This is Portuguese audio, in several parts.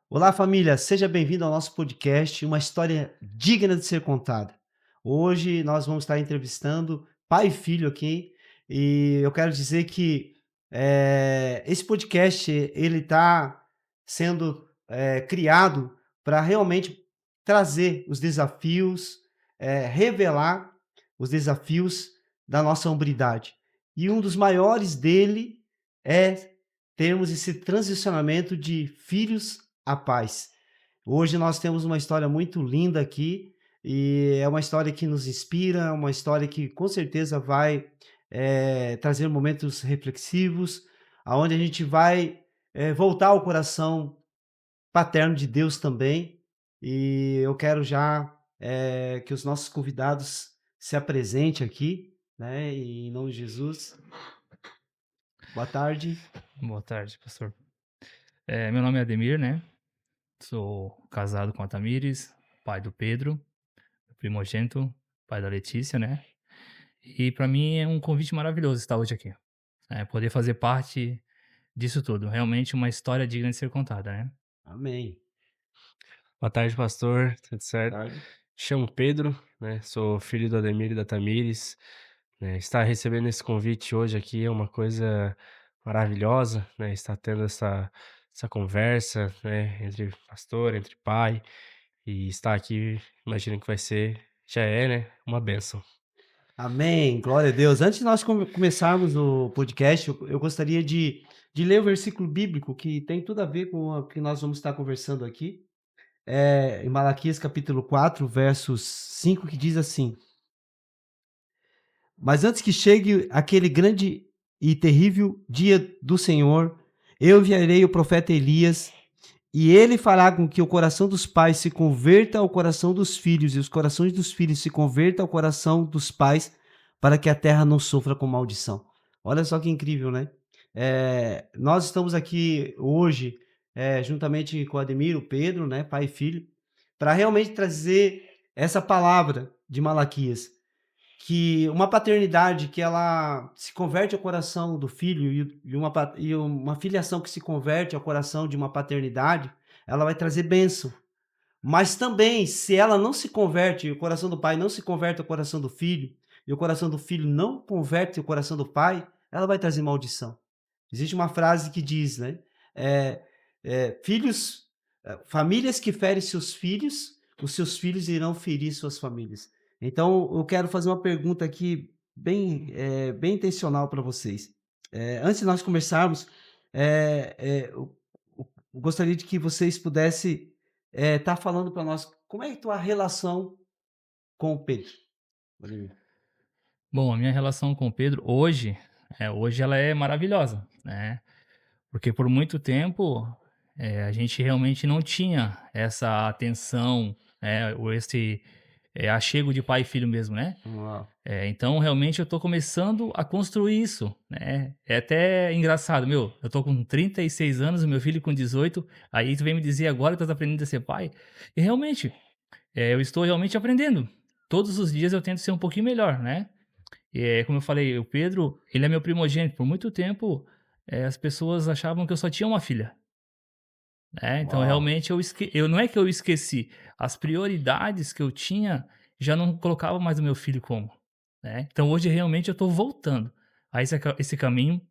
Olá, família, seja bem-vindo ao nosso podcast, uma história digna de ser contada. Hoje nós vamos estar entrevistando pai e filho aqui, e eu quero dizer que esse podcast ele está sendo criado para realmente trazer os desafios, revelar os desafios da nossa hombridade. E um dos maiores dele é termos esse transicionamento de filhos a paz. Hoje nós temos uma história muito linda aqui, e é uma história que nos inspira, uma história que com certeza vai, trazer momentos reflexivos, aonde a gente vai, voltar ao coração paterno de Deus também. E eu quero já, que os nossos convidados se apresentem aqui, né, em nome de Jesus. Boa tarde. Boa tarde, pastor. Meu nome é Ademir, né? Sou casado com a Tamires, pai do Pedro, primogênito, pai da Letícia, né? E para mim é um convite maravilhoso estar hoje aqui, poder fazer parte disso tudo. Realmente uma história digna de ser contada, né? Amém. Boa tarde, pastor, tudo Boa certo? tarde. Chamo Pedro, né? Sou filho do Ademir e da Tamires. Estar recebendo esse convite hoje aqui é uma coisa maravilhosa, né? Estar tendo essa conversa, né? Entre pastor, entre pai, e estar aqui, imagino que vai ser, já é, né? Uma bênção. Amém, glória a Deus. Antes de nós começarmos o podcast, eu gostaria de ler o versículo bíblico que tem tudo a ver com o que nós vamos estar conversando aqui. Em Malaquias capítulo 4, versos 5, que diz assim: Mas antes que chegue aquele grande e terrível dia do Senhor, eu enviarei o profeta Elias, e ele fará com que o coração dos pais se converta ao coração dos filhos, e os corações dos filhos se convertam ao coração dos pais, para que a terra não sofra com maldição. Olha só que incrível, né? Nós estamos aqui hoje, juntamente com o Ademir, o Pedro, né, pai e filho, para realmente trazer essa palavra de Malaquias, que uma paternidade que ela se converte ao coração do filho e uma filiação que se converte ao coração de uma paternidade, ela vai trazer bênção. Mas também, se ela não se converte, o coração do pai não se converte ao coração do filho, e o coração do filho não converte o coração do pai, ela vai trazer maldição. Existe uma frase que diz, né? eh, filhos, famílias que ferem seus filhos, os seus filhos irão ferir suas famílias. Então, eu quero fazer uma pergunta aqui bem intencional para vocês. Antes de nós começarmos, eu gostaria de que vocês pudessem estar falando para nós como é a tua relação com o Pedro. Vladimir. Bom, a minha relação com o Pedro hoje ela é maravilhosa, né? Porque por muito tempo a gente realmente não tinha essa atenção, ou esse achego de pai e filho mesmo, né? Uau. Então realmente eu tô começando a construir isso, né. É até engraçado, meu, eu tô com 36 anos, o meu filho com 18, aí tu vem me dizer agora que tu tá aprendendo a ser pai, e realmente, eu estou realmente aprendendo. Todos os dias eu tento ser um pouquinho melhor, né. Como eu falei, o Pedro, ele é meu primogênito, por muito tempo, as pessoas achavam que eu só tinha uma filha, né, então Uau. realmente eu não é que eu esqueci, as prioridades que eu tinha, já não colocava mais o meu filho como, né. Então hoje realmente eu tô voltando a esse caminho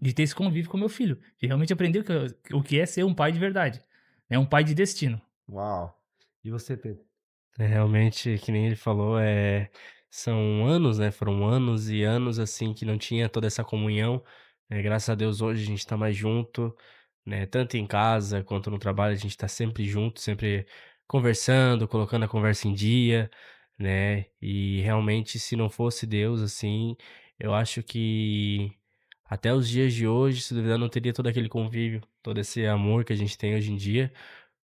de ter esse convívio com meu filho, de realmente aprender o que é ser um pai de verdade, né, um pai de destino. Uau. E você, Pedro? É realmente, que nem ele falou, são anos, né? Foram anos e anos assim que não tinha toda essa comunhão. Graças a Deus hoje a gente tá mais junto, né? Tanto em casa quanto no trabalho, a gente tá sempre junto, sempre conversando, colocando a conversa em dia, né? E realmente, se não fosse Deus, assim, eu acho que até os dias de hoje, se duvidar, não teria todo aquele convívio, todo esse amor que a gente tem hoje em dia.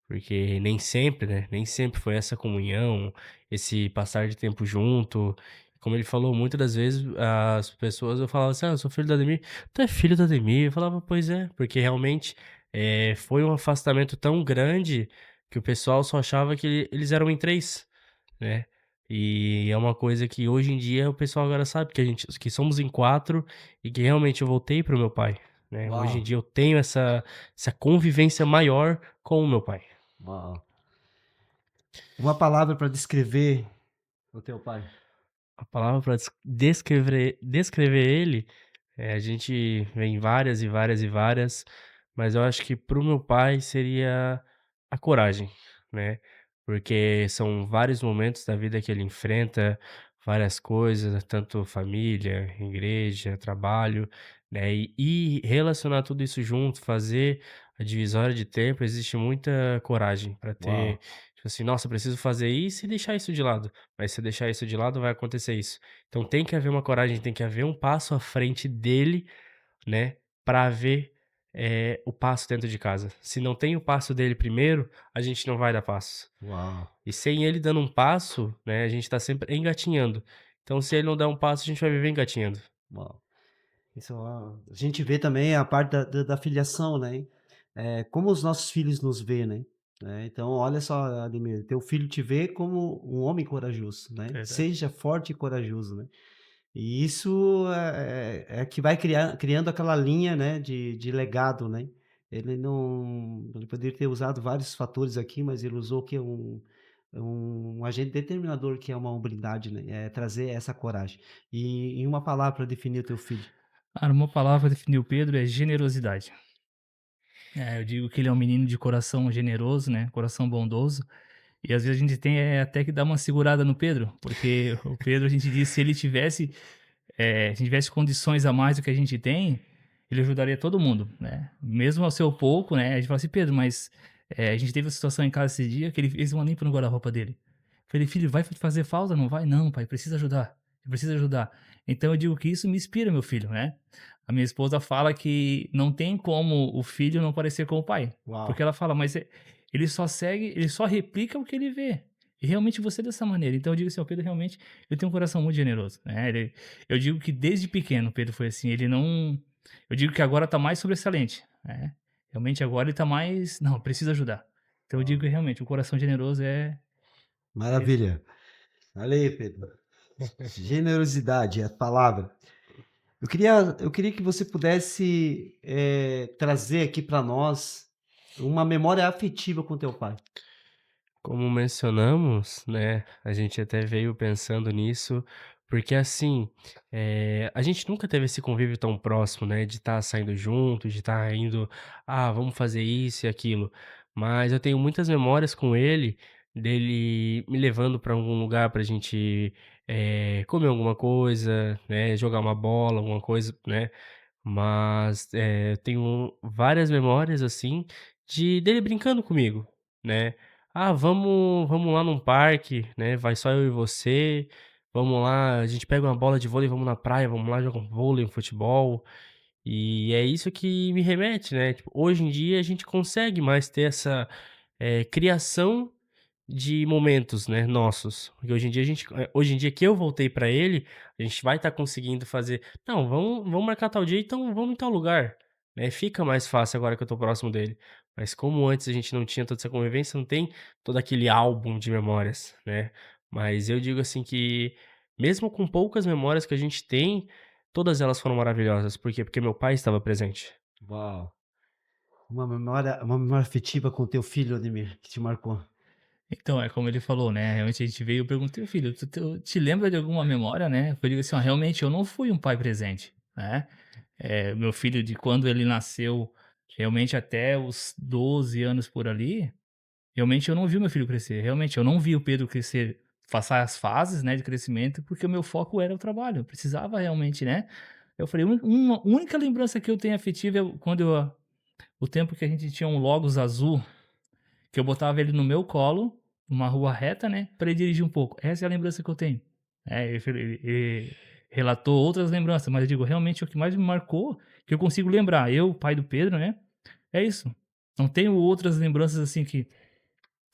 Porque nem sempre, né, nem sempre foi essa comunhão, esse passar de tempo junto. Como ele falou, muitas das vezes as pessoas eu falava assim: "Ah, eu sou filho do Ademir". "Tu é filho do Ademir?" Eu falava: "Pois é", porque realmente, foi um afastamento tão grande que o pessoal só achava que eles eram em 3, né. E é uma coisa que hoje em dia o pessoal agora sabe que somos em 4 e que realmente eu voltei para o meu pai. né. Hoje em Uau, dia eu tenho essa convivência maior com o meu pai. uau. Uma palavra para descrever o teu pai. A palavra para descrever ele, a gente vem várias e várias e várias, mas eu acho que para o meu pai seria a coragem, né, porque são vários momentos da vida que ele enfrenta várias coisas, tanto família, igreja, trabalho, né, e relacionar tudo isso junto, fazer a divisória de tempo, existe muita coragem para ter, Uau, tipo assim: "Nossa, eu preciso fazer isso e deixar isso de lado", mas se eu deixar isso de lado vai acontecer isso. Então tem que haver uma coragem, tem que haver um passo à frente dele, né, para ver, o passo dentro de casa. Se não tem o passo dele primeiro, a gente não vai dar passo. uau, E sem ele dando um passo, né, a gente tá sempre engatinhando. Então se ele não der um passo, a gente vai viver engatinhando. uau. Isso, a gente vê também a parte da filiação, né, como os nossos filhos nos vê, né. Então olha só, Ademir, teu filho te vê como um homem corajoso, né, Verdade. seja forte e corajoso, né. E isso é que vai criando aquela linha, né, de legado, né. Ele poderia ter usado vários fatores aqui, mas ele usou o quê? Um agente determinador que é uma hombridade, né, é trazer essa coragem. E em uma palavra para definir o teu filho. Cara, uma palavra pra definir o Pedro é generosidade. Eu digo que ele é um menino de coração generoso, né, coração bondoso, e às vezes a gente tem até que dar uma segurada no Pedro, porque o Pedro a gente diz se ele tivesse, se tivesse condições a mais do que a gente tem, ele ajudaria todo mundo, né. Mesmo ao seu pouco, né, a gente fala assim: "Pedro, mas, a gente teve uma situação em casa esse dia que ele fez uma limpa no guarda-roupa dele". Falei: "Filho, vai fazer falta? Não vai? Não, pai, precisa ajudar, precisa ajudar". Então eu digo que isso me inspira, meu filho, né. A minha esposa fala que não tem como o filho não parecer com o pai, Uau! porque ela fala: "Mas ele só replica o que ele vê". E realmente você é dessa maneira. Então eu digo assim: "Ó, Pedro realmente ele tem um coração muito generoso", né. Eu digo que desde pequeno o Pedro foi assim, ele não eu digo que agora tá mais sobressalente, né. Realmente agora ele tá mais: "Não, precisa ajudar". Então eu digo que realmente o coração generoso é Maravilha. Olha aí, Pedro. Generosidade é a palavra. Eu queria que você pudesse, trazer aqui para nós uma memória afetiva com teu pai. Como mencionamos, né, a gente até veio pensando nisso, porque assim, a gente nunca teve esse convívio tão próximo, né, de estar saindo junto, de estar indo, vamos fazer isso e aquilo. Mas eu tenho muitas memórias com ele, dele me levando para algum lugar pra gente, comer alguma coisa, né, jogar uma bola, alguma coisa, né. Mas, tenho várias memórias, assim, de dele brincando comigo, né. "Ah, vamos lá num parque, né, vai só eu e você, vamos lá, a gente pega uma bola de vôlei, vamos na praia, vamos lá jogar um vôlei, um futebol". E é isso que me remete, né, tipo, hoje em dia a gente consegue mais ter essa, criação de momentos, né, nossos. Porque hoje em dia que eu voltei pra ele, a gente vai estar conseguindo fazer: "Não, vamos marcar tal dia, então vamos em tal lugar", né, fica mais fácil agora que eu tô próximo dele. Mas como antes a gente não tinha toda essa convivência, não tem todo aquele álbum de memórias, né. Mas eu digo assim que, mesmo com poucas memórias que a gente tem, todas elas foram maravilhosas. Por quê? Porque meu pai estava presente. Uau! Uma memória afetiva com teu filho, Ademir, que te marcou. Então, é como ele falou, né, realmente a gente veio eu perguntei: "Filho, tu te lembra de alguma memória, né?" Eu digo assim: "Ó, realmente eu não fui um pai presente, né, meu filho de quando ele nasceu, realmente até os 12 anos por ali, realmente eu não vi meu filho crescer, realmente eu não vi o Pedro crescer, passar as fases, né, de crescimento, porque o meu foco era o trabalho, eu precisava realmente, né". Eu falei: Uma única lembrança que eu tenho afetiva é quando o tempo que a gente tinha um Logos azul, que eu botava ele no meu colo, numa rua reta, né, pra ele dirigir um pouco. Essa é a lembrança que eu tenho. Ele relatou outras lembranças, mas eu digo, realmente o que mais me marcou, que eu consigo lembrar, eu, pai do Pedro, né, é isso. Não tenho outras lembranças, assim, que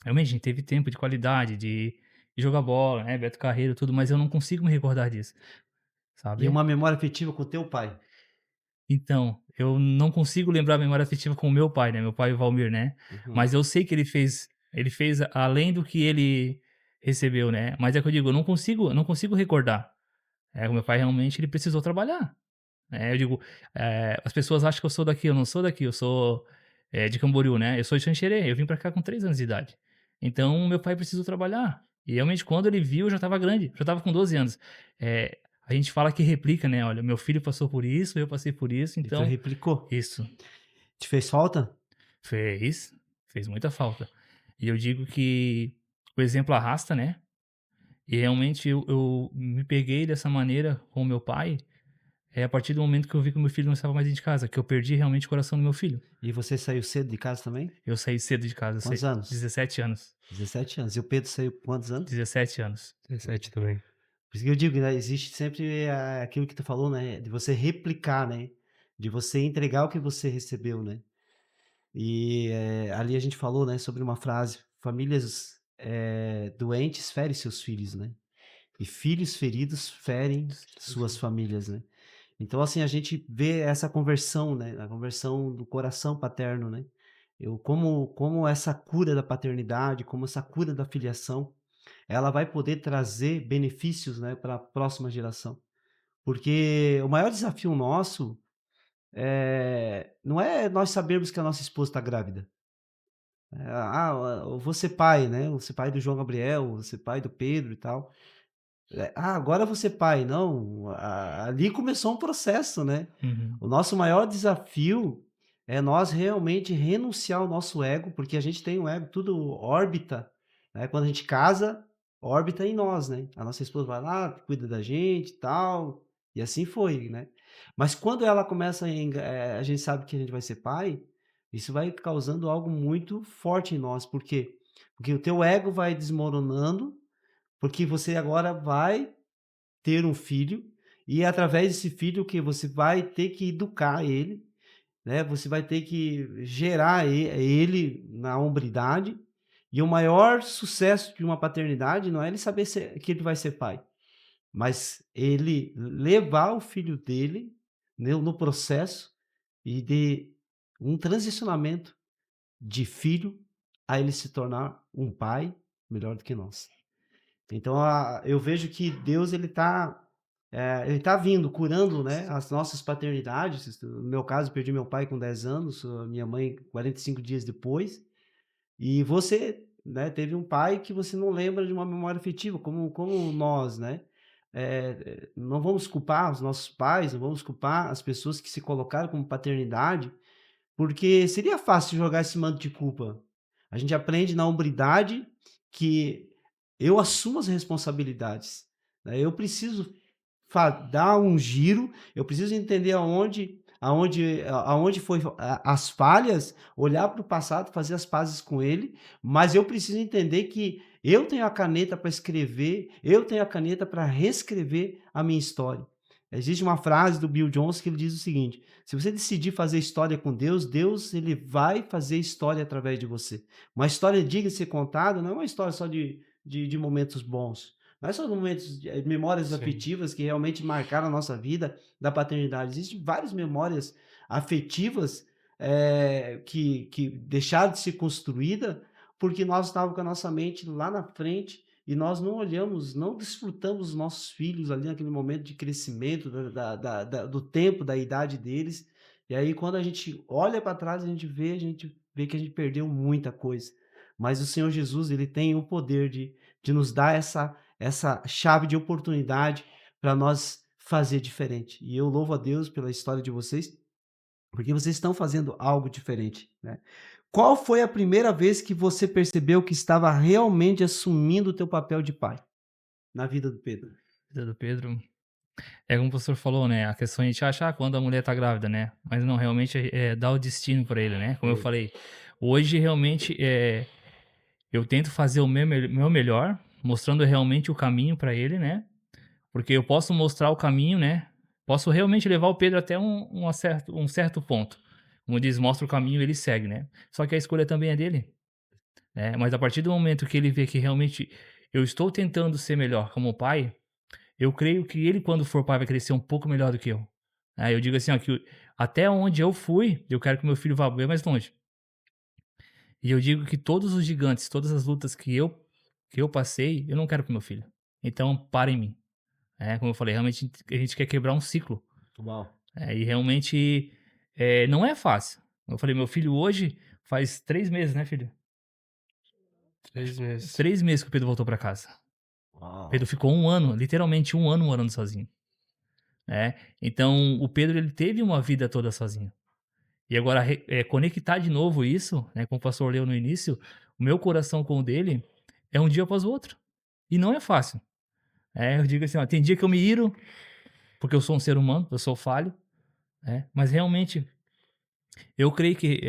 realmente a gente teve tempo de qualidade, de jogar bola, né, Beto Carreiro, tudo, mas eu não consigo me recordar disso, E sabe. uma memória afetiva com teu pai. Então, eu não consigo lembrar a memória afetiva com o meu pai, né, meu pai, o Valmir, né, Uhum. mas eu sei que ele fez além do que ele recebeu, né, mas é que eu digo, eu não consigo recordar. O meu pai realmente ele precisou trabalhar, Eu digo, as pessoas acham que eu sou daqui, eu não sou daqui, eu sou de Camboriú, né? Eu sou de Xanxerê, eu vim pra cá com 3 anos de idade. Então, meu pai precisou trabalhar. E realmente, quando ele viu, eu já estava grande, já estava com 12 anos. A gente fala que replica, né? Olha, meu filho passou por isso, eu passei por isso, E tu então, replicou. isso. Te fez falta? Fez, fez muita falta. E eu digo que o exemplo arrasta, né? E realmente eu me peguei dessa maneira com o meu pai, a partir do momento que eu vi que o meu filho não estava mais dentro de casa, que eu perdi realmente o coração do meu filho. E você saiu cedo de casa também? Eu saí cedo de casa, Quantos anos? 17 anos. 17 anos. E o Pedro saiu com quantos anos? 17 anos. 17 também. Por isso que eu digo, né, existe sempre aquilo que tu falou, né, de você replicar, né, de você entregar o que você recebeu, né. E ali a gente falou, né, sobre uma frase: famílias doentes ferem seus filhos, né, e filhos feridos ferem suas famílias, né. Então, assim, a gente vê essa conversão, né, a conversão do coração paterno, né. Como essa cura da paternidade, como essa cura da filiação, ela vai poder trazer benefícios, né, para a próxima geração. Porque o maior desafio nosso, não é nós sabermos que a nossa esposa está grávida. Eu vou ser pai, né, vou ser pai do João Gabriel, vou ser pai do Pedro e tal. Agora eu vou ser pai. Não, ali começou um processo, né. Uhum, O nosso maior desafio é nós realmente renunciar ao nosso ego, porque a gente tem um ego, tudo órbita, né, quando a gente casa, órbita em nós, né. A nossa esposa vai lá, cuida da gente e tal, e assim foi, né. Mas quando ela começa a gente sabe que a gente vai ser pai, isso vai causando algo muito forte em nós, por quê? Porque o teu ego vai desmoronando, porque você agora vai ter um filho, e através desse filho que você vai ter que educar ele, né, você vai ter que gerar ele na hombridade, e o maior sucesso de uma paternidade não é ele saber que ele vai ser pai, mas ele levar o filho dele, né, no processo e de um transicionamento de filho a ele se tornar um pai melhor do que nós. Então, eu vejo que Deus ele tá vindo, curando, né, as nossas paternidades. No meu caso, perdi meu pai com 10 anos, minha mãe 45 dias depois. E você, né, teve um pai que você não lembra de uma memória afetiva, como nós, né. Não vamos culpar os nossos pais, não vamos culpar as pessoas que se colocaram como paternidade, porque seria fácil jogar esse manto de culpa. A gente aprende na hombridade que eu assumo as responsabilidades, né. Eu preciso dar um giro, eu preciso entender aonde foi as falhas, olhar para o passado, fazer as pazes com ele, mas eu preciso entender que eu tenho a caneta para escrever, eu tenho a caneta para reescrever a minha história. Existe uma frase do Bill Jones que ele diz o seguinte: se você decidir fazer história com Deus, Deus ele vai fazer história através de você. Uma história digna de ser contada não é uma história só de momentos bons. Não é só momentos, memórias Sim. afetivas que realmente marcaram a nossa vida da paternidade. Existem várias memórias afetivas que deixaram de ser construída porque nós estávamos com a nossa mente lá na frente e nós não olhamos, não desfrutamos os nossos filhos ali naquele momento de crescimento do tempo, da idade deles. E aí, quando a gente olha para trás, a gente vê que a gente perdeu muita coisa. Mas o Senhor Jesus, ele tem o poder de nos dar essa chave de oportunidade para nós fazer diferente. E eu louvo a Deus pela história de vocês, porque vocês estão fazendo algo diferente, né. Qual foi a primeira vez que você percebeu que estava realmente assumindo o teu papel de pai, na vida do Pedro? vida do Pedro. É como o pastor falou, né, a questão é a gente achar quando a mulher tá grávida, né, mas não, realmente dar o destino pra ele, né. Como eu Foi. falei, hoje realmente, eu tento fazer o meu melhor, mostrando realmente o caminho pra ele, né, porque eu posso mostrar o caminho, né, posso realmente levar o Pedro até um certo ponto. Como diz: "Mostra o caminho, ele segue", né. Só que a escolha também é dele, né, mas a partir do momento que ele vê que realmente eu estou tentando ser melhor como pai, eu creio que ele, quando for pai, vai crescer um pouco melhor do que eu. Eu digo assim, ó, que até onde eu fui, eu quero que meu filho vá bem mais longe. E eu digo que todos os gigantes, todas as lutas que eu passei, eu não quero para meu filho. Então, para em mim. Como eu falei, realmente a gente quer quebrar um ciclo. Uau. E realmente não é fácil. Eu falei, meu filho hoje faz 3 meses, né, filho? 3 meses. 3 meses que o Pedro voltou para casa. O Pedro Uau. ficou 1 ano, literalmente 1 ano morando sozinho, né. Então o Pedro ele teve uma vida toda sozinho. E agora conectar de novo isso, né, como o pastor leu no início, o meu coração com o dele é um dia após o outro. E não é fácil. Eu digo assim, ó, tem dia que eu me iro, porque eu sou um ser humano, eu sou falho, né, mas realmente eu creio que,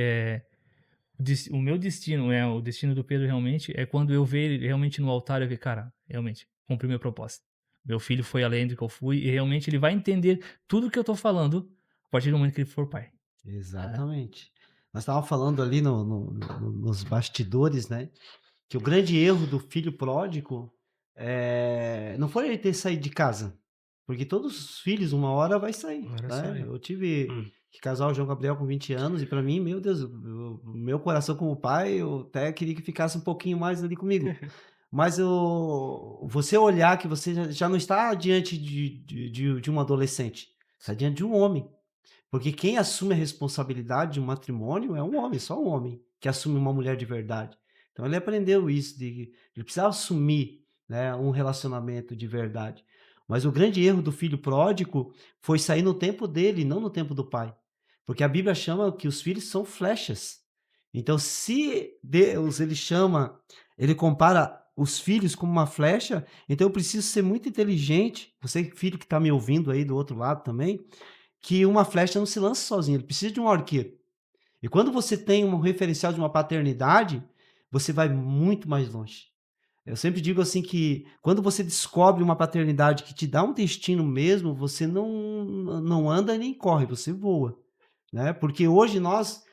o meu destino, o destino do Pedro realmente é quando eu ver ele realmente no altar, eu ver: "Cara, realmente, cumpri minha proposta. Meu filho foi além do que eu fui", e realmente ele vai entender tudo que eu tô falando a partir do momento que ele for pai, né. Exatamente. Nós estávamos falando ali nos bastidores, né, que o grande erro do filho pródigo, não foi ele ter saído de casa, porque todos os filhos uma hora vai sair, Agora né. sai. Eu tive Hum. que casar o João Gabriel com 20 anos e para mim, meu Deus, o meu coração como pai, eu até queria que ficasse um pouquinho mais ali comigo. Mas você olhar que você já não está diante de um adolescente, está diante de um homem. Porque quem assume a responsabilidade de um matrimônio é um homem, só um homem, que assume uma mulher de verdade. Então ele aprendeu isso, ele precisava assumir, né, um relacionamento de verdade. Mas o grande erro do filho pródigo foi sair no tempo dele, não no tempo do pai. Porque a Bíblia chama que os filhos são flechas. Então, se Deus ele compara os filhos como uma flecha, então eu preciso ser muito inteligente. Você, filho que está me ouvindo aí do outro lado também, que uma flecha não se lança sozinha, ele precisa de um arqueiro. E quando você tem um referencial de uma paternidade, você vai muito mais longe. Eu sempre digo assim que quando você descobre uma paternidade que te dá um destino mesmo, você não anda nem corre, você voa, né? Porque hoje nós,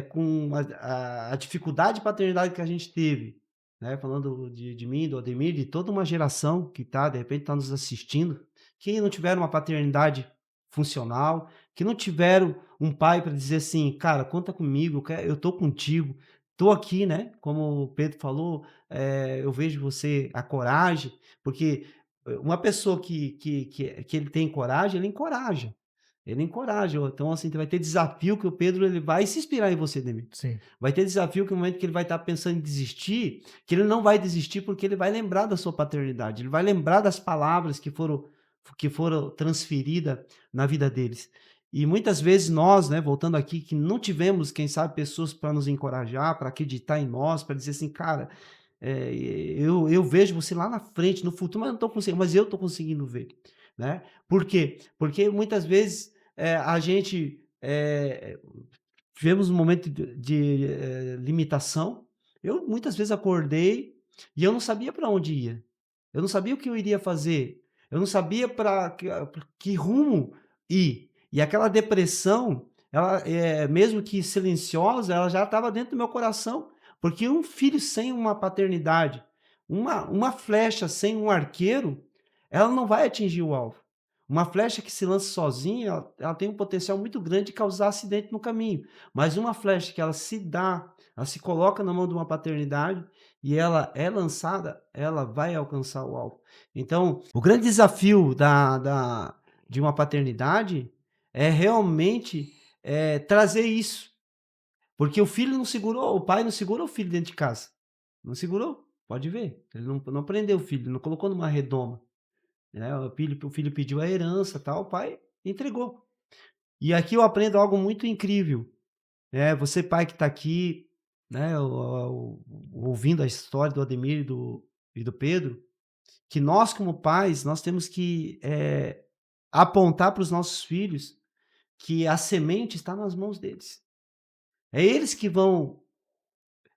com a dificuldade de paternidade que a gente teve, né? Falando de mim, do Ademir, de toda uma geração que está, de repente, está nos assistindo, que não tiveram uma paternidade funcional, que não tiveram um pai para dizer assim, cara, conta comigo, eu tô contigo, tô aqui, né? Como o Pedro falou, eu vejo você a coragem, porque uma pessoa que ele tem coragem, ele encoraja. Ele encoraja. Então, assim, vai ter desafio que o Pedro ele vai se inspirar em você, Demir. Sim, Vai ter desafio que no momento que ele vai estar pensando em desistir, que ele não vai desistir porque ele vai lembrar da sua paternidade, ele vai lembrar das palavras que foram transferidas na vida deles. E muitas vezes nós, né, voltando aqui, que não tivemos, quem sabe, pessoas para nos encorajar, para acreditar em nós, para dizer assim, cara, eu vejo você lá na frente, no futuro, mas eu não estou conseguindo, mas eu estou conseguindo ver, né? Por quê? Porque muitas vezes a gente tivemos um momento de limitação. Eu muitas vezes acordei e eu não sabia para onde ia. Eu não sabia o que eu iria fazer. Eu não sabia para que rumo ir. E aquela depressão, ela, mesmo que silenciosa, ela já estava dentro do meu coração. Porque um filho sem uma paternidade, uma flecha sem um arqueiro, ela não vai atingir o alvo. Uma flecha que se lança sozinha, ela tem um potencial muito grande de causar acidente no caminho. Mas uma flecha que ela se coloca na mão de uma paternidade e ela é lançada, ela vai alcançar o alvo. Então, o grande desafio de uma paternidade é realmente trazer isso. Porque o pai não segurou o filho dentro de casa. Não segurou, pode ver. Ele não prendeu o filho, não colocou numa redoma. Né? O filho pediu a herança, tal, o pai entregou. E aqui eu aprendo algo muito incrível. Você, pai que está aqui, né, ouvindo a história do Ademir e do Pedro, que nós, como pais, nós temos que apontar para os nossos filhos que a semente está nas mãos deles. É eles que vão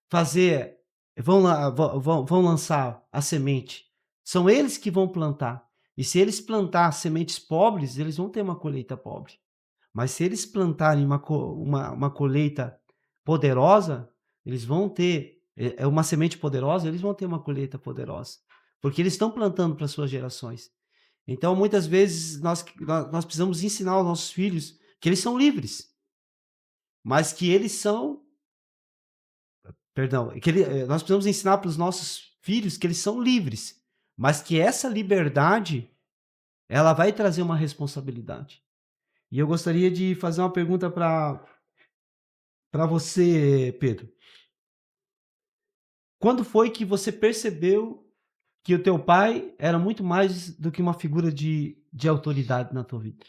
fazer, vão lançar a semente. São eles que vão plantar. E se eles plantar sementes pobres, eles vão ter uma colheita pobre. Mas se eles plantarem uma colheita poderosa, eles vão ter uma semente poderosa, eles vão ter uma colheita poderosa. Porque eles estão plantando para suas gerações. Então, muitas vezes, nós precisamos ensinar aos nossos filhos que eles são livres, mas que eles são. Perdão, nós precisamos ensinar para os nossos filhos que eles são livres, mas que essa liberdade ela vai trazer uma responsabilidade. E eu gostaria de fazer uma pergunta para você, Pedro. Quando foi que você percebeu que o teu pai era muito mais do que uma figura de autoridade na tua vida?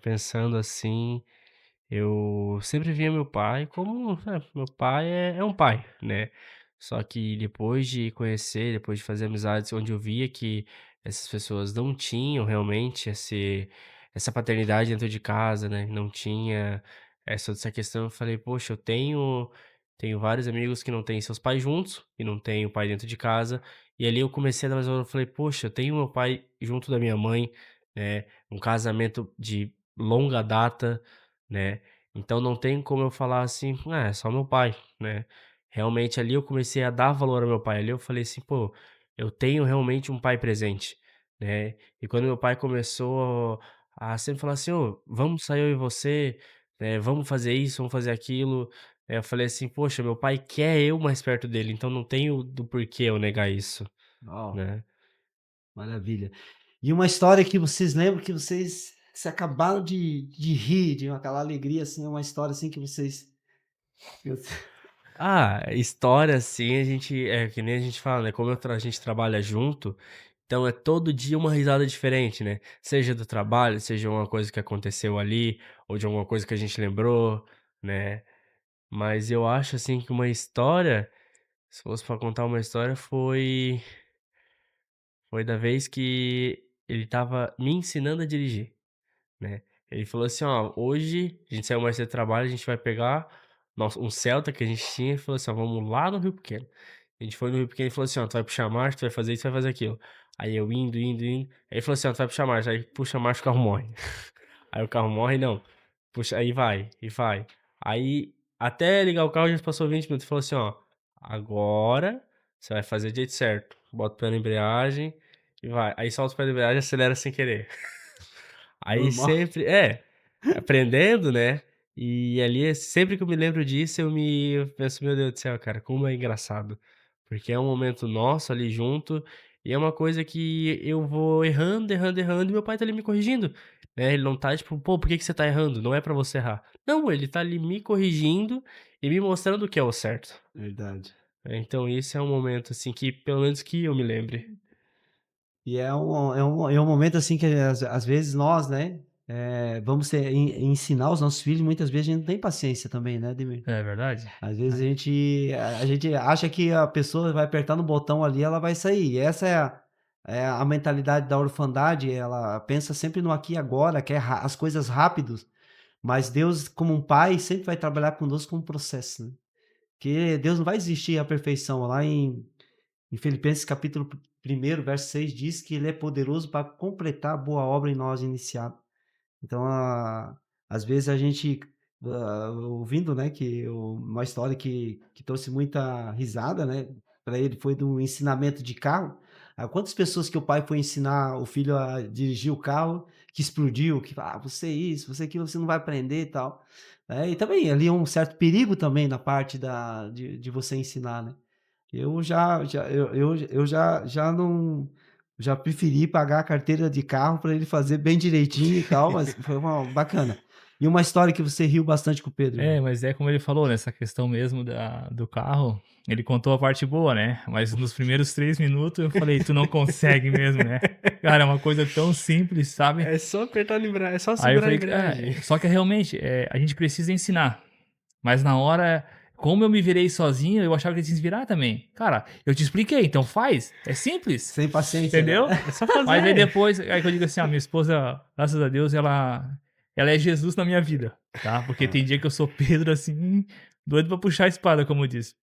Pensando assim, eu sempre via meu pai como, meu pai é um pai, né. Só que depois de conhecer, depois de fazer amizades onde eu via que essas pessoas não tinham realmente essa paternidade dentro de casa, né, não tinha essa questão, eu falei: "Poxa, eu tenho vários amigos que não têm seus pais juntos, e não têm o pai dentro de casa", e ali eu comecei a dar mais valor, eu falei: "Poxa, eu tenho meu pai junto da minha mãe, né, um casamento de longa data, né, então não tem como eu falar assim: "Ah, é só meu pai", né. Realmente ali eu comecei a dar valor ao meu pai, ali eu falei assim: "Pô, eu tenho realmente um pai presente", né. E quando meu pai começou a sempre falar assim: "Ô, vamos sair eu e você, vamos fazer isso, vamos fazer aquilo", eu falei assim: "Poxa, meu pai quer eu mais perto dele, então não tenho do porquê eu negar isso", Ó, né. maravilha. E uma história que vocês lembram que vocês se acabaram de rir, de aquela alegria, assim, uma história assim que vocês eu Ah, história assim, a gente é que nem a gente fala, né, como a gente trabalha junto, então é todo dia uma risada diferente, né, seja do trabalho, seja uma coisa que aconteceu ali, ou de alguma coisa que a gente lembrou, né. Mas eu acho, assim, que uma história, se fosse pra contar uma história, foi da vez que ele estava me ensinando a dirigir, né. Ele falou assim: "Ó, hoje a gente saiu mais cedo do trabalho, a gente vai pegar um Celta que a gente tinha", e falou assim: "Ó, vamos lá no Rio Pequeno". A gente foi no Rio Pequeno e falou assim: "Ó, tu vai puxar a marcha, tu vai fazer isso, tu vai fazer aquilo". Aí eu indo, indo, indo, aí ele falou assim: "Ó, tu vai puxar a marcha", aí puxa a marcha, o carro morre. Aí o carro morre, não, puxa, aí vai, e vai. Aí até ligar o carro a gente passou 20 minutos e falou assim: "Ó, agora você vai fazer do jeito certo, bota o pé na embreagem e vai". Aí solta o pé da embreagem e acelera sem querer. Aí normal. sempre aprendendo, né, e ali sempre que eu me lembro disso eu penso: "Meu Deus do céu, cara, como é engraçado", porque é um momento nosso ali junto, e é uma coisa que eu vou errando, errando, errando e meu pai tá ali me corrigindo, né, ele não tá tipo: "Pô, por que que você tá errando? Não é pra você errar". Não, ele tá ali me corrigindo e me mostrando o que é o certo. Verdade. Então esse é um momento, assim, que pelo menos que eu me lembre. E é um momento, assim, que às vezes nós, né, vamos ensinar os nossos filhos, muitas vezes a gente não tem paciência também, né, Ademir? É verdade? Às vezes a gente acha que a pessoa vai apertar no botão ali, ela vai sair. E essa é a mentalidade da orfandade, ela pensa sempre no aqui e agora, quer as coisas rápidos, mas Deus, como um pai, sempre vai trabalhar conosco com um processo, né. Porque Deus não vai existir a perfeição. Lá em Filipenses capítulo 1º, verso 6 diz que ele é poderoso para completar a boa obra em nós iniciada. Então, às vezes a gente, ouvindo, né, uma história que trouxe muita risada, né, para ele foi do ensinamento de carro. Quantas pessoas que o pai foi ensinar o filho a dirigir o carro, que explodiu, que fala: você isso, você aquilo, você não vai aprender e tal. E também ali um certo perigo também na parte de você ensinar, né. Eu já não já preferi pagar a carteira de carro para ele fazer bem direitinho e tal, mas foi uma bacana. E uma história que você riu bastante com o Pedro? É, mas é como ele falou, nessa questão mesmo do carro, ele contou a parte boa, né, mas nos primeiros 3 minutos eu falei: "Tu não consegue mesmo, né". Cara, é uma coisa tão simples, sabe. É só apertar a embreagem, é só Aí eu segurar a falei: embreagem. só que realmente, a gente precisa ensinar". Mas na hora, como eu me virei sozinho, eu achava que ele tinha que se virar também. Cara, eu te expliquei, então faz, é simples, Sem paciência, né? entendeu? É só Mas aí fazer. depois, aí que eu digo assim: "Ah, minha esposa, graças a Deus, ela é Jesus na minha vida", tá, porque tem dia que eu sou Pedro, assim, doido pra puxar a espada, como diz.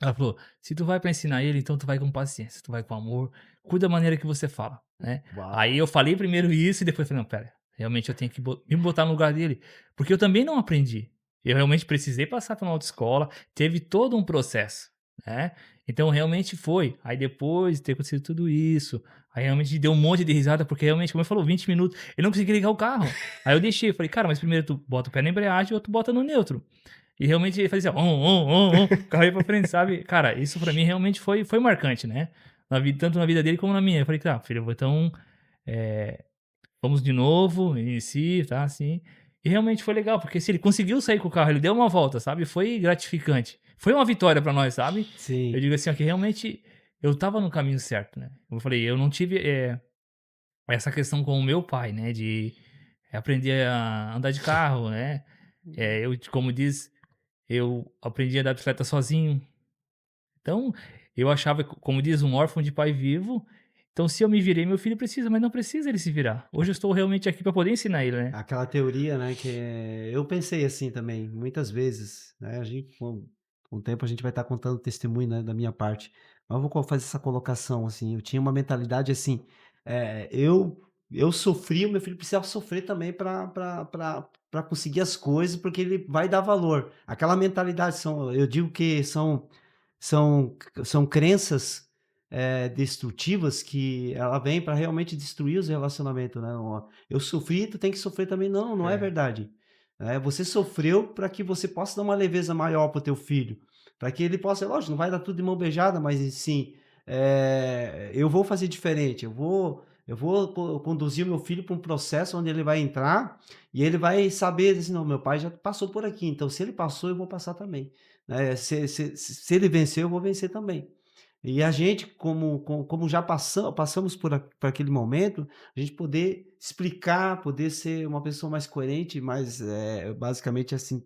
Ela falou: "Se tu vai pra ensinar ele, então tu vai com paciência, tu vai com amor, cuida da maneira que você fala", né. Uau, Aí eu falei primeiro isso e depois falei: "Não, espera, realmente eu tenho que me botar no lugar dele", porque eu também não aprendi. Eu realmente precisei passar por uma autoescola, teve todo um processo, né. Então realmente foi. Aí depois de ter acontecido tudo isso, aí realmente deu um monte de risada, porque realmente, como ele falou, 20 minutos, ele não conseguia ligar o carro. Aí eu deixei, falei: "Cara, mas primeiro tu bota o pé na embreagem ou tu bota no neutro". E realmente ele fazia o carro ia pra frente, sabe. Cara, isso pra mim realmente foi marcante, né, tanto na vida dele como na minha. Eu falei: "Tá, filho, eu vou então, eh, vamos de novo, inicie, tá, assim. E realmente foi legal, porque se ele conseguiu sair com o carro, ele deu uma volta, sabe, foi gratificante. Foi uma vitória pra nós, sabe. Eu Sim. digo assim, ó, que realmente eu estava no caminho certo, né. Como eu falei, eu não tive, essa questão com o meu pai, né, de aprender a andar de carro, né. Eu, como diz, eu aprendi a andar de bicicleta sozinho. Então, eu achava, como diz, um órfão de pai vivo, então se eu me virei, meu filho precisa, mas não precisa ele se virar. Hoje eu estou realmente aqui para poder ensinar ele, né. Aquela teoria, né, eu pensei assim também, muitas vezes, né, a gente com o tempo a gente vai estar contando testemunho, né, da minha parte, mas eu vou fazer essa colocação, assim, eu tinha uma mentalidade assim, eu sofri, o meu filho precisava sofrer também para conseguir as coisas, porque ele vai dar valor. Aquela mentalidade eu digo que são são crenças, destrutivas que ela vem para realmente destruir os relacionamentos, né, eu sofri, tu tem que sofrer também. Não, não é É. verdade. Você sofreu para que você possa dar uma leveza maior para o teu filho, para que ele possa, lógico, não vai dar tudo de mão beijada, mas sim, eu vou fazer diferente, eu vou conduzir o meu filho para um processo onde ele vai entrar e ele vai saber assim, não, meu pai já passou por aqui, então se ele passou, eu vou passar também. Se ele venceu, eu vou vencer também. E a gente, como já passamos por aquele momento, a gente poder explicar, poder ser uma pessoa mais coerente, mais, basicamente assim,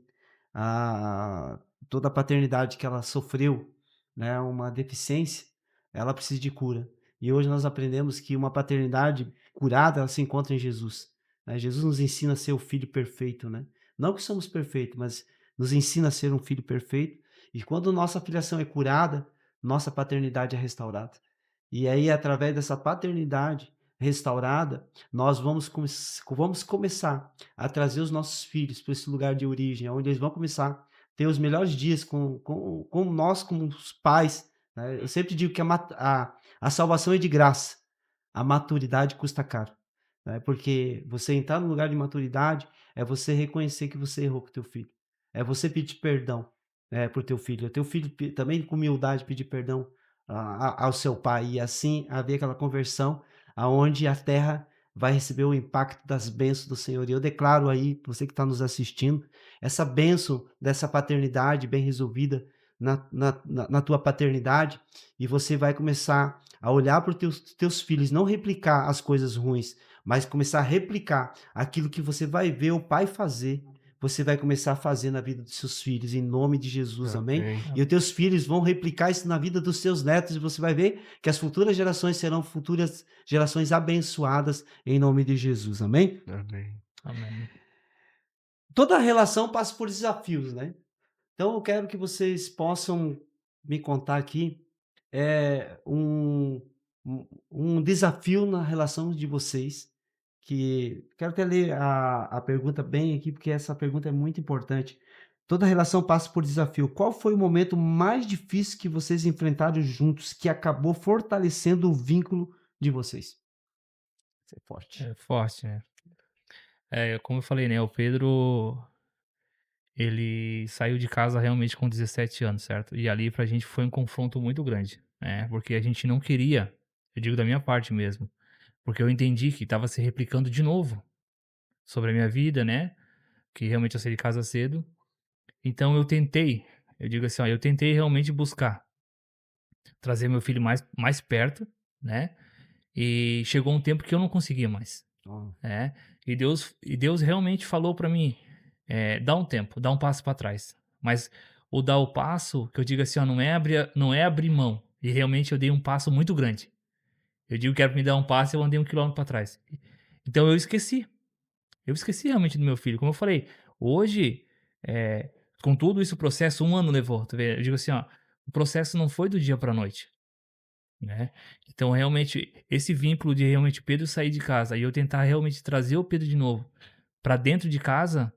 a toda a paternidade que ela sofreu, né, uma deficiência, ela precisa de cura. E hoje nós aprendemos que uma paternidade curada, ela se encontra em Jesus, né. Jesus nos ensina a ser o filho perfeito, né. Não que somos perfeitos, mas nos ensina a ser um filho perfeito, e quando nossa filiação é curada, nossa paternidade é restaurada. E aí, através dessa paternidade restaurada, nós vamos começar a trazer os nossos filhos para esse lugar de origem, onde eles vão começar a ter os melhores dias com nós, como os pais, né. Eu sempre digo que a salvação é de graça, a maturidade custa caro, né, porque você entrar no lugar de maturidade é você reconhecer que você errou com o teu filho, é você pedir perdão, para o teu filho também com humildade pedir perdão ao seu pai, e assim haver aquela conversão aonde a terra vai receber o impacto das bênçãos do Senhor. E eu declaro aí, você que está nos assistindo, essa bênção dessa paternidade bem resolvida na tua paternidade, e você vai começar a olhar para os teus filhos, não replicar as coisas ruins, mas começar a replicar aquilo que você vai ver o pai fazer, você vai começar a fazer na vida dos seus filhos, em nome de Jesus, amém? Amém. E os teus filhos vão replicar isso na vida dos seus netos, e você vai ver que as futuras gerações serão futuras gerações abençoadas, em nome de Jesus, amém? Amém. Amém. Toda relação passa por desafios, né? Então eu quero que vocês possam me contar aqui, um desafio na relação de vocês, que quero até ler a pergunta bem aqui, porque essa pergunta é muito importante. Toda relação passa por desafio. Qual foi o momento mais difícil que vocês enfrentaram juntos, que acabou fortalecendo o vínculo de vocês? Isso é forte. É forte, né. Como eu falei, né, o Pedro, ele saiu de casa realmente com 17 anos, certo. E ali pra gente foi um confronto muito grande, né, porque a gente não queria, eu digo da minha parte mesmo, porque eu entendi que estava se replicando de novo sobre a minha vida, né, que realmente eu saí de casa cedo. Então eu digo assim, ó, eu tentei realmente buscar trazer meu filho mais perto, né, e chegou um tempo que eu não conseguia mais, Ó, né. E Deus realmente falou pra mim, dá um tempo, dá um passo pra trás. Mas o dar o passo, que eu digo assim, ó, não é abrir mão, e realmente eu dei um passo muito grande. Eu digo que era pra me dar um passo, eu andei 1 quilômetro pra trás. Então eu esqueci realmente do meu filho. Como eu falei, hoje, eh, com tudo isso o processo 1 ano levou, tu vê? Eu digo assim, ó, o processo não foi do dia pra noite, né. Então realmente, esse vínculo de realmente Pedro sair de casa e eu tentar realmente trazer o Pedro de novo pra dentro de casa,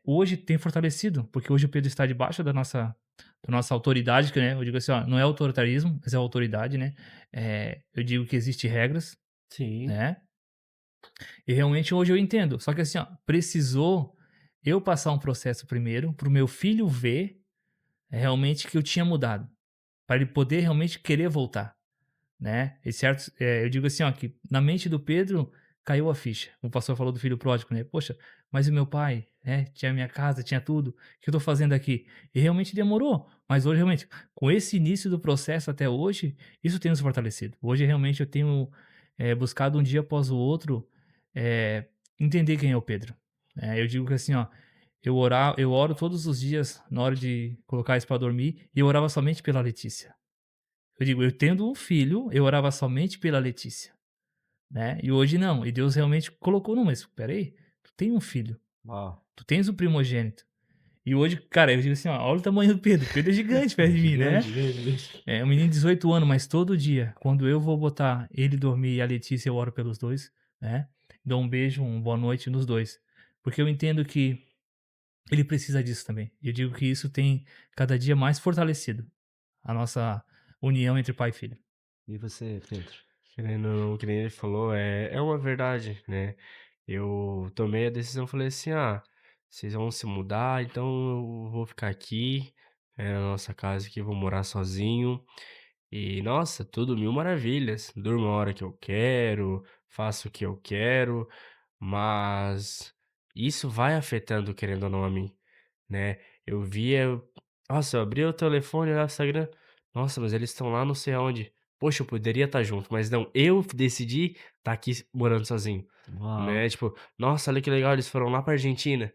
hoje tem fortalecido, porque hoje o Pedro está debaixo da nossa autoridade, que, né, eu digo assim, ó, não é autoritarismo, mas é autoridade, né. Eu digo que existe regras, sim, né. E realmente hoje eu entendo. Só que assim, ó, precisou eu passar um processo primeiro, para o meu filho ver realmente que eu tinha mudado, para ele poder realmente querer voltar, né. Eu digo assim, ó, que na mente do Pedro caiu a ficha. O pastor falou do filho pródigo, né? Poxa, mas o meu pai, né? Tinha minha casa, tinha tudo. O que eu tô fazendo aqui? E realmente demorou. Mas hoje, realmente, com esse início do processo até hoje, isso tem nos fortalecido. Hoje, realmente, eu tenho buscado um dia após o outro entender quem é o Pedro. Eu digo que assim, ó, eu oro todos os dias na hora de colocar isso para dormir e eu orava somente pela Letícia. Eu digo, eu tendo um filho, eu orava somente pela Letícia, né? E hoje não. E Deus realmente colocou, não, mas espera aí, tu tem um filho, Uau. tu tens o primogênito. E hoje, cara, eu digo assim, ó, olha o tamanho do Pedro. Pedro é gigante perto de mim, né? Gigante. É um menino de 18 anos, mas todo dia, quando eu vou botar ele dormir e a Letícia, eu oro pelos dois, né? Dou um beijo, uma boa noite nos dois. Porque eu entendo que ele precisa disso também. E eu digo que isso tem cada dia mais fortalecido a nossa união entre pai e filho. E você, Pedro? Querendo ou não, que nem ele falou, é uma verdade, né? Eu tomei a decisão, falei assim, vocês vão se mudar, então eu vou ficar aqui, na nossa casa aqui, vou morar sozinho. E, nossa, tudo mil maravilhas. Durmo a hora que eu quero, faço o que eu quero, mas isso vai afetando, querendo ou não, a mim, né? Eu via, nossa, eu abria o telefone, olhava o Instagram, nossa, mas eles estão lá não sei aonde. Poxa, eu poderia estar junto, mas não, eu decidi estar aqui morando sozinho, Uau. né? Tipo, nossa, olha que legal, eles foram lá pra Argentina.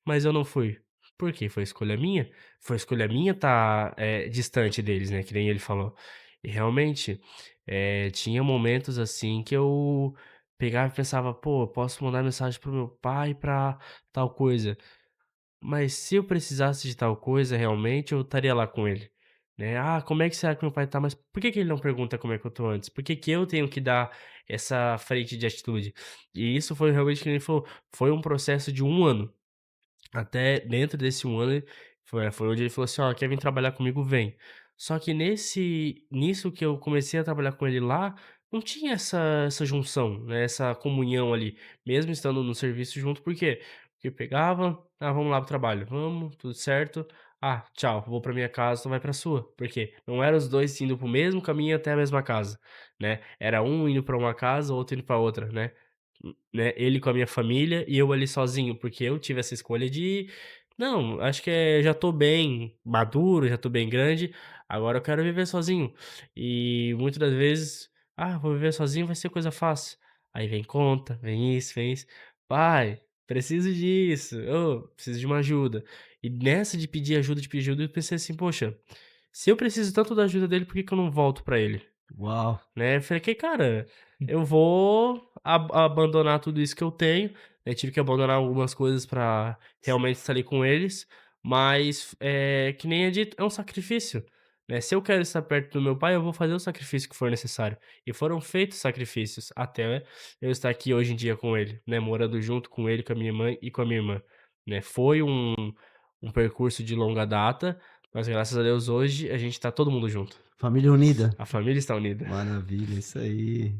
Mas eu não fui. Por quê? Foi escolha minha? Foi escolha minha estar, distante deles, né, que nem ele falou. E realmente, tinha momentos, assim, que eu pegava e pensava: "Pô, eu posso mandar mensagem para o meu pai pra tal coisa", mas se eu precisasse de tal coisa, realmente, eu estaria lá com ele, né. "Ah, como é que será que meu pai tá?", mas por que que ele não pergunta como é que eu tô antes? Por que que eu tenho que dar essa frente de atitude? E isso foi realmente que ele falou, foi um processo de 1 ano. Até dentro desse 1 ano, foi onde ele falou assim: "Ó, quer vir trabalhar comigo? Vem". Só que nisso que eu comecei a trabalhar com ele lá, não tinha essa junção, né, essa comunhão ali, mesmo estando no serviço junto, por quê? Porque pegava: "Ah, vamos lá para o trabalho". "Vamos, tudo certo". "Ah, tchau, vou para minha casa, tu vai para sua". Por quê? Não era os 2 indo para o mesmo caminho até a mesma casa, né, era um indo para uma casa, o outro indo para outra, né, ele com a minha família e eu ali sozinho, porque eu tive essa escolha de: "Não, acho que, já tô bem maduro, já tô bem grande, agora eu quero viver sozinho". E muitas das vezes: "Ah, vou viver sozinho, vai ser coisa fácil". Aí vem conta, vem isso, vem isso. "Pai, preciso disso. Ô, preciso de uma ajuda". E nessa de pedir ajuda, eu pensei assim: "Poxa, se eu preciso tanto da ajuda dele, por que que eu não volto pra ele?". Uau. Né, eu falei que: "Cara, eu vou abandonar tudo isso que eu tenho", né, tive que abandonar algumas coisas pra realmente estar ali com eles, mas, que nem é dito, é um sacrifício, né, se eu quero estar perto do meu pai, eu vou fazer o sacrifício que for necessário, e foram feitos sacrifícios até eu estar aqui hoje em dia com ele, né, morando junto com ele, com a minha mãe e com a minha irmã, né. Foi um percurso de longa data, mas graças a Deus hoje a gente tá todo mundo junto. Família unida. A família está unida. Maravilha, isso aí.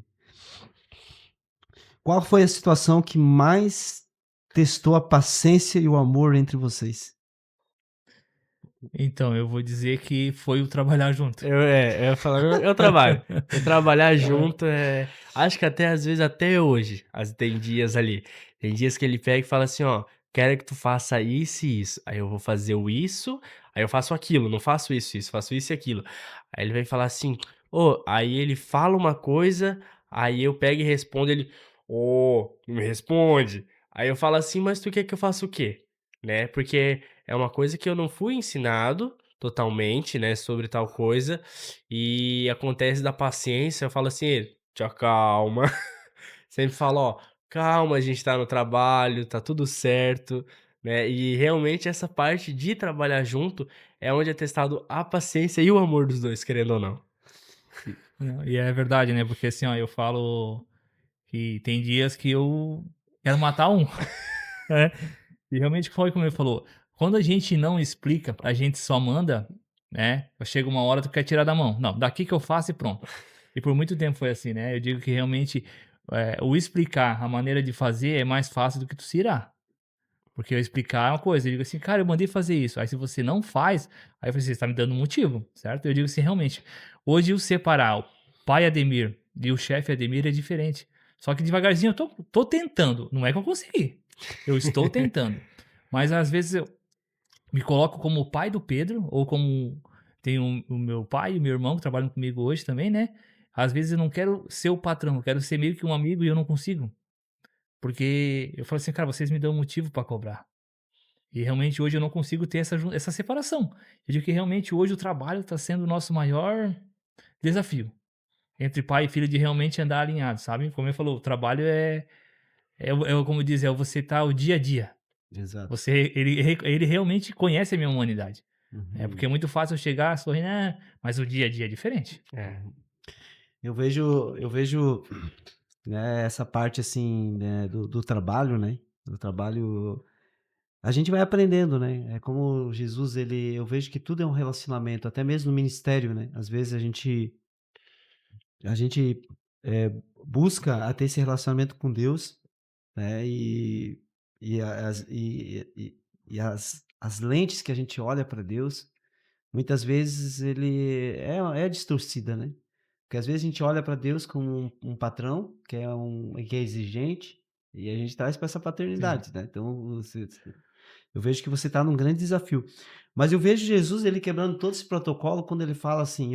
Qual foi a situação que mais testou a paciência e o amor entre vocês? Então, eu vou dizer que foi o trabalhar junto. Eu ia falar, eu trabalho. Eu trabalhar junto, acho que até às vezes até hoje, tem dias ali, tem dias que ele pega e fala assim: "Ó, quero que tu faça isso e isso". Aí eu vou fazer o isso, aí eu faço aquilo, não faço isso, faço isso e aquilo. Aí ele vem falar assim: "Ô", aí ele fala uma coisa, aí eu pego e respondo, ele: "Ô, não me responde". Aí eu falo assim: "Mas tu quer que eu faça o quê?", né, porque é uma coisa que eu não fui ensinado totalmente, né, sobre tal coisa, e acontece da paciência, eu falo assim: "Ei, te acalma". Sempre falo: "Ó, calma, a gente tá no trabalho, tá tudo certo", né, e realmente essa parte de trabalhar junto é onde é testado a paciência e o amor dos 2, querendo ou não. Não, e é verdade, né? Porque assim, ó, eu falo que tem dias que eu quero matar um, né? E realmente foi como ele falou, quando a gente não explica, a gente só manda, né? Chega uma hora tu quer tirar da mão. Não, daqui que eu faço e pronto. E por muito tempo foi assim, né? Eu digo que realmente o explicar, a maneira de fazer é mais fácil do que tu se irar. Porque eu explicar é uma coisa, eu digo assim, cara, eu mandei fazer isso. Aí se você não faz, aí eu falei, você está me dando um motivo, certo? Eu digo assim, realmente, hoje o separar o pai Ademir e o chefe Ademir é diferente. Só que devagarzinho eu tô tentando, não é que eu consegui, eu estou tentando. Mas às vezes eu me coloco como o pai do Pedro, ou como tem o meu pai e o meu irmão que trabalham comigo hoje também, né. Às vezes eu não quero ser o patrão, eu quero ser meio que um amigo e eu não consigo. Porque eu falo assim: "Cara, vocês me dão motivo pra cobrar". E realmente hoje eu não consigo ter essa separação. Eu digo que realmente hoje o trabalho está sendo o nosso maior desafio, entre pai e filho, de realmente andar alinhado, sabe. Como ele falou, o trabalho é o como diz, é você tá o dia a dia. Exato. Ele realmente conhece a minha humanidade. É, porque Uhum. é muito fácil eu chegar sorrindo, mas o dia a dia é diferente. É. Uhum. Eu vejo, né, essa parte, assim, né, do trabalho, né, do trabalho a gente vai aprendendo, né, é como Jesus, eu vejo que tudo é um relacionamento, até mesmo no ministério, né, às vezes a gente, busca a ter esse relacionamento com Deus, né, e as lentes que a gente olha para Deus, muitas vezes ele é distorcida, né. Porque às vezes a gente olha para Deus como um patrão, que é exigente, e a gente traz para essa Sim, paternidade, né. Então eu vejo que você está num grande desafio. Mas eu vejo Jesus, ele quebrando todo esse protocolo quando ele fala assim: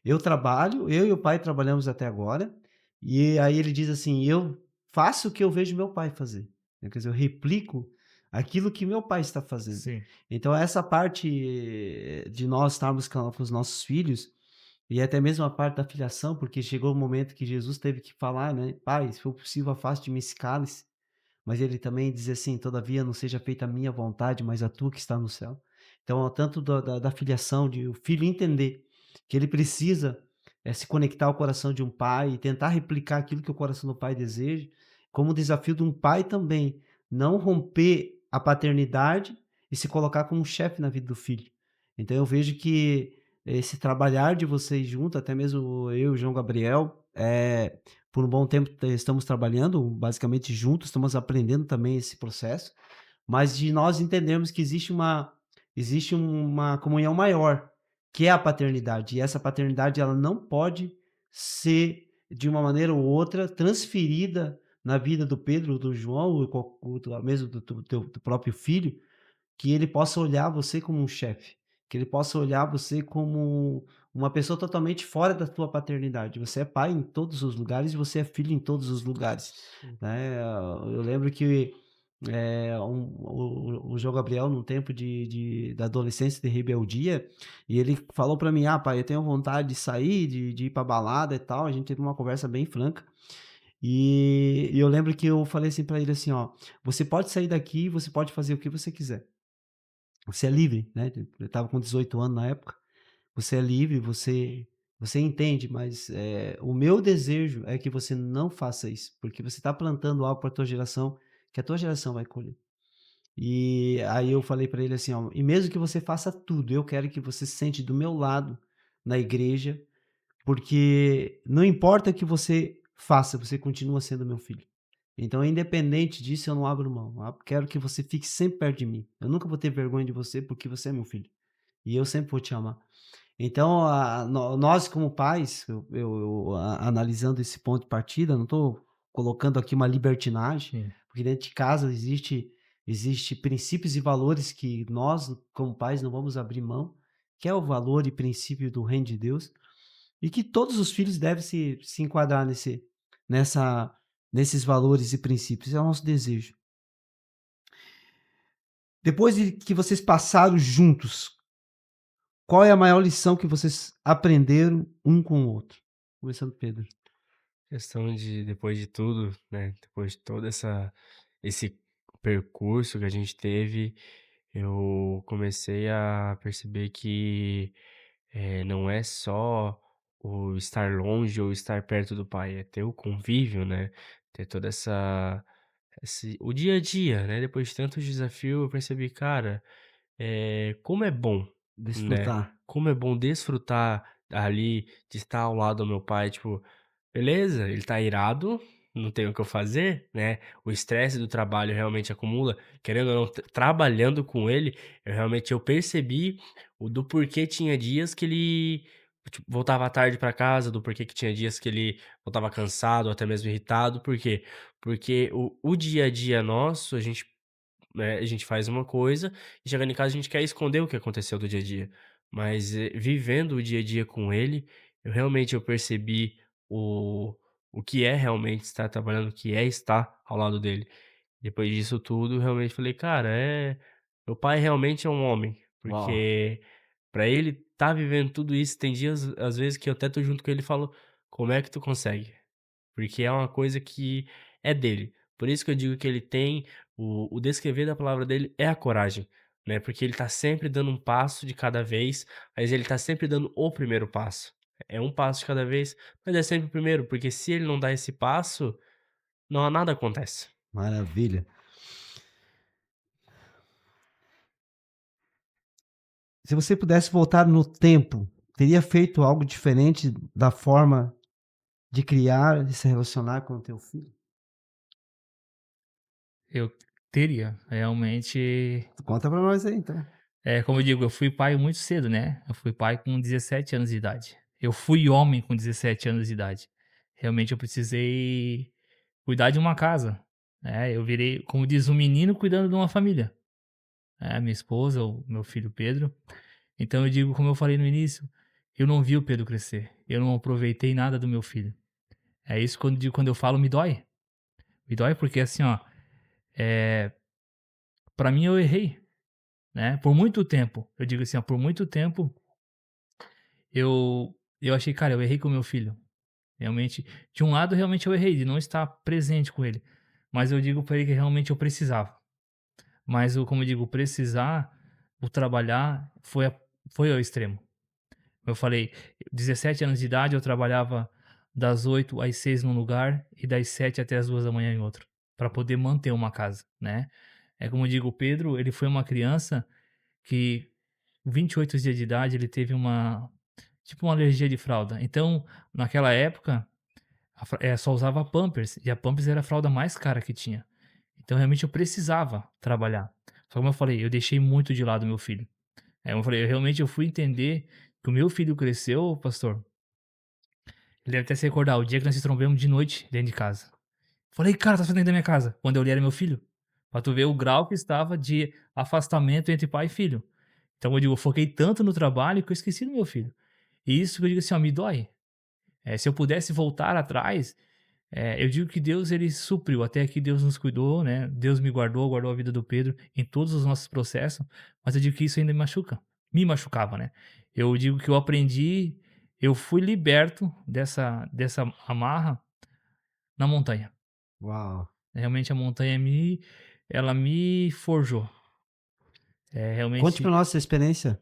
"Eu trabalho, eu e o Pai trabalhamos até agora", e aí ele diz assim: "Eu faço o que eu vejo meu Pai fazer", né, quer dizer, eu replico aquilo que meu Pai está fazendo. sim, Então essa parte de nós estarmos com os nossos filhos, e até mesmo a parte da filiação, porque chegou o momento que Jesus teve que falar, né: "Pai, se for possível, afaste de mim esse cálice", mas ele também diz assim: "Todavia não seja feita a minha vontade, mas a tua que está no céu". Então, tanto da filiação, de o filho entender que ele precisa, se conectar ao coração de um pai e tentar replicar aquilo que o coração do pai deseja, como o desafio de um pai também não romper a paternidade e se colocar como um chefe na vida do filho. Então eu vejo que esse trabalhar de vocês junto, até mesmo eu e o João Gabriel, por um bom tempo estamos trabalhando basicamente juntos, estamos aprendendo também esse processo, mas de nós entendermos que existe uma comunhão maior, que é a paternidade, e essa paternidade ela não pode ser, de uma maneira ou outra, transferida na vida do Pedro, do João, ou mesmo do próprio filho, que ele possa olhar você como um chefe, que ele possa olhar você como uma pessoa totalmente fora da tua paternidade. Você é pai em todos os lugares e você é filho em todos os lugares, Sim. né. Eu lembro que, o João Gabriel, num tempo da adolescência, de rebeldia, e ele falou para mim: "Ah, pai, eu tenho vontade de sair, de ir para balada e tal", a gente teve uma conversa bem franca, e eu lembro que eu falei assim para ele assim: "Ó, você pode sair daqui, você pode fazer o que você quiser. Você é livre, né", eu estava com 18 anos na época. "Você é livre, você entende, mas, o meu desejo é que você não faça isso, porque você está plantando algo para a tua geração, que a tua geração vai colher". E aí eu falei para ele assim: "Ó, e mesmo que você faça tudo, eu quero que você se sente do meu lado na igreja, porque não importa o que você faça, você continua sendo meu filho. Então, independente disso, eu não abro mão. Quero que você fique sempre perto de mim. Eu nunca vou ter vergonha de você, porque você é meu filho. E eu sempre vou te amar". Então, nós como pais, analisando esse ponto de partida, não estou colocando aqui uma libertinagem, sim. porque dentro de casa existe princípios e valores que nós, como pais, não vamos abrir mão, que é o valor e princípio do reino de Deus, e que todos os filhos devem se enquadrar nessa nesses valores e princípios, é o nosso desejo. Depois de que vocês passaram juntos, qual é a maior lição que vocês aprenderam um com o outro? Começando Pedro. Questão de depois de tudo, né, depois de toda esse percurso que a gente teve, eu comecei a perceber que, não é só o estar longe ou estar perto do pai, é ter o convívio, né, ter toda o dia a dia, né. Depois de tantos desafios, eu percebi: "Cara, como é bom, né, Desfrutar. como é bom desfrutar ali, de estar ao lado do meu pai", tipo, beleza, ele tá irado, não tem o que eu fazer, né, o estresse do trabalho realmente acumula, querendo ou não, trabalhando com ele, eu percebi o do porquê tinha dias que ele tipo, voltava à tarde pra casa, do porquê que tinha dias que ele voltava cansado ou até mesmo irritado, por quê? Porque o dia a dia nosso, a gente, né, a gente faz uma coisa e chegando em casa a gente quer esconder o que aconteceu do dia a dia. Mas, vivendo o dia a dia com ele, eu percebi o o que é realmente estar trabalhando, o que é estar ao lado dele. Depois disso tudo, eu realmente falei: "Cara, meu pai realmente é um homem", Uau. porque pra ele tá vivendo tudo isso, tem dias, às vezes, que eu até tô junto com ele e falo: "Como é que tu consegue?". Porque é uma coisa que é dele. Por isso que eu digo que ele tem o descrever da palavra dele é a coragem, né, porque ele tá sempre dando um passo de cada vez, mas ele tá sempre dando o primeiro passo. É um passo de cada vez, mas é sempre o primeiro, porque se ele não dá esse passo, não nada acontece. Maravilha. Se você pudesse voltar no tempo, teria feito algo diferente da forma de criar e se relacionar com o teu filho? Eu teria, realmente, Conta pra nós aí, então. como eu digo, eu fui pai muito cedo, né, eu fui pai com 17 anos de idade. Eu fui homem com 17 anos de idade. Realmente eu precisei cuidar de uma casa, né, eu virei, como diz, um menino cuidando de uma família, minha esposa, o meu filho Pedro. Então eu digo, como eu falei no início, eu não vi o Pedro crescer, eu não aproveitei nada do meu filho. É isso quando eu falo me dói. Me dói porque assim, ó, pra mim eu errei, né, por muito tempo, eu digo assim, ó, por muito tempo eu achei: "Cara, eu errei com o meu filho". Realmente, de um lado realmente eu errei de não estar presente com ele, mas eu digo pra ele que realmente eu precisava. Mas o como eu digo, o precisar, o trabalhar foi ao extremo. Eu falei, 17 anos de idade eu trabalhava das 8 às 6 num lugar e das 7 até as 2 da manhã em outro, para poder manter uma casa, né. É como eu digo, o Pedro, ele foi uma criança que 28 dias de idade ele teve tipo uma alergia de fralda. Então, naquela época, só usava Pampers, e a Pampers era a fralda mais cara que tinha. Então realmente eu precisava trabalhar. Só como eu falei, eu deixei muito de lado meu filho. Eu falei, eu fui entender que o meu filho cresceu, pastor, ele deve até se recordar, o dia que nós se trombamos de noite dentro de casa. Falei: "Cara, tá fazendo dentro da minha casa?". Quando eu olhei era meu filho. Pra tu ver o grau que estava de afastamento entre pai e filho. Então eu digo, eu foquei tanto no trabalho que eu esqueci do meu filho. E isso que eu digo assim, ó, me dói. Se eu pudesse voltar atrás, eu digo que Deus ele supriu, até aqui Deus nos cuidou, né, Deus me guardou, guardou a vida do Pedro em todos os nossos processos, mas eu digo que isso ainda me machuca, me machucava, né. Eu digo que eu aprendi, eu fui liberto dessa amarra na montanha. Uau. Realmente a montanha ela me forjou. Conte pra Realmente, nós essa experiência.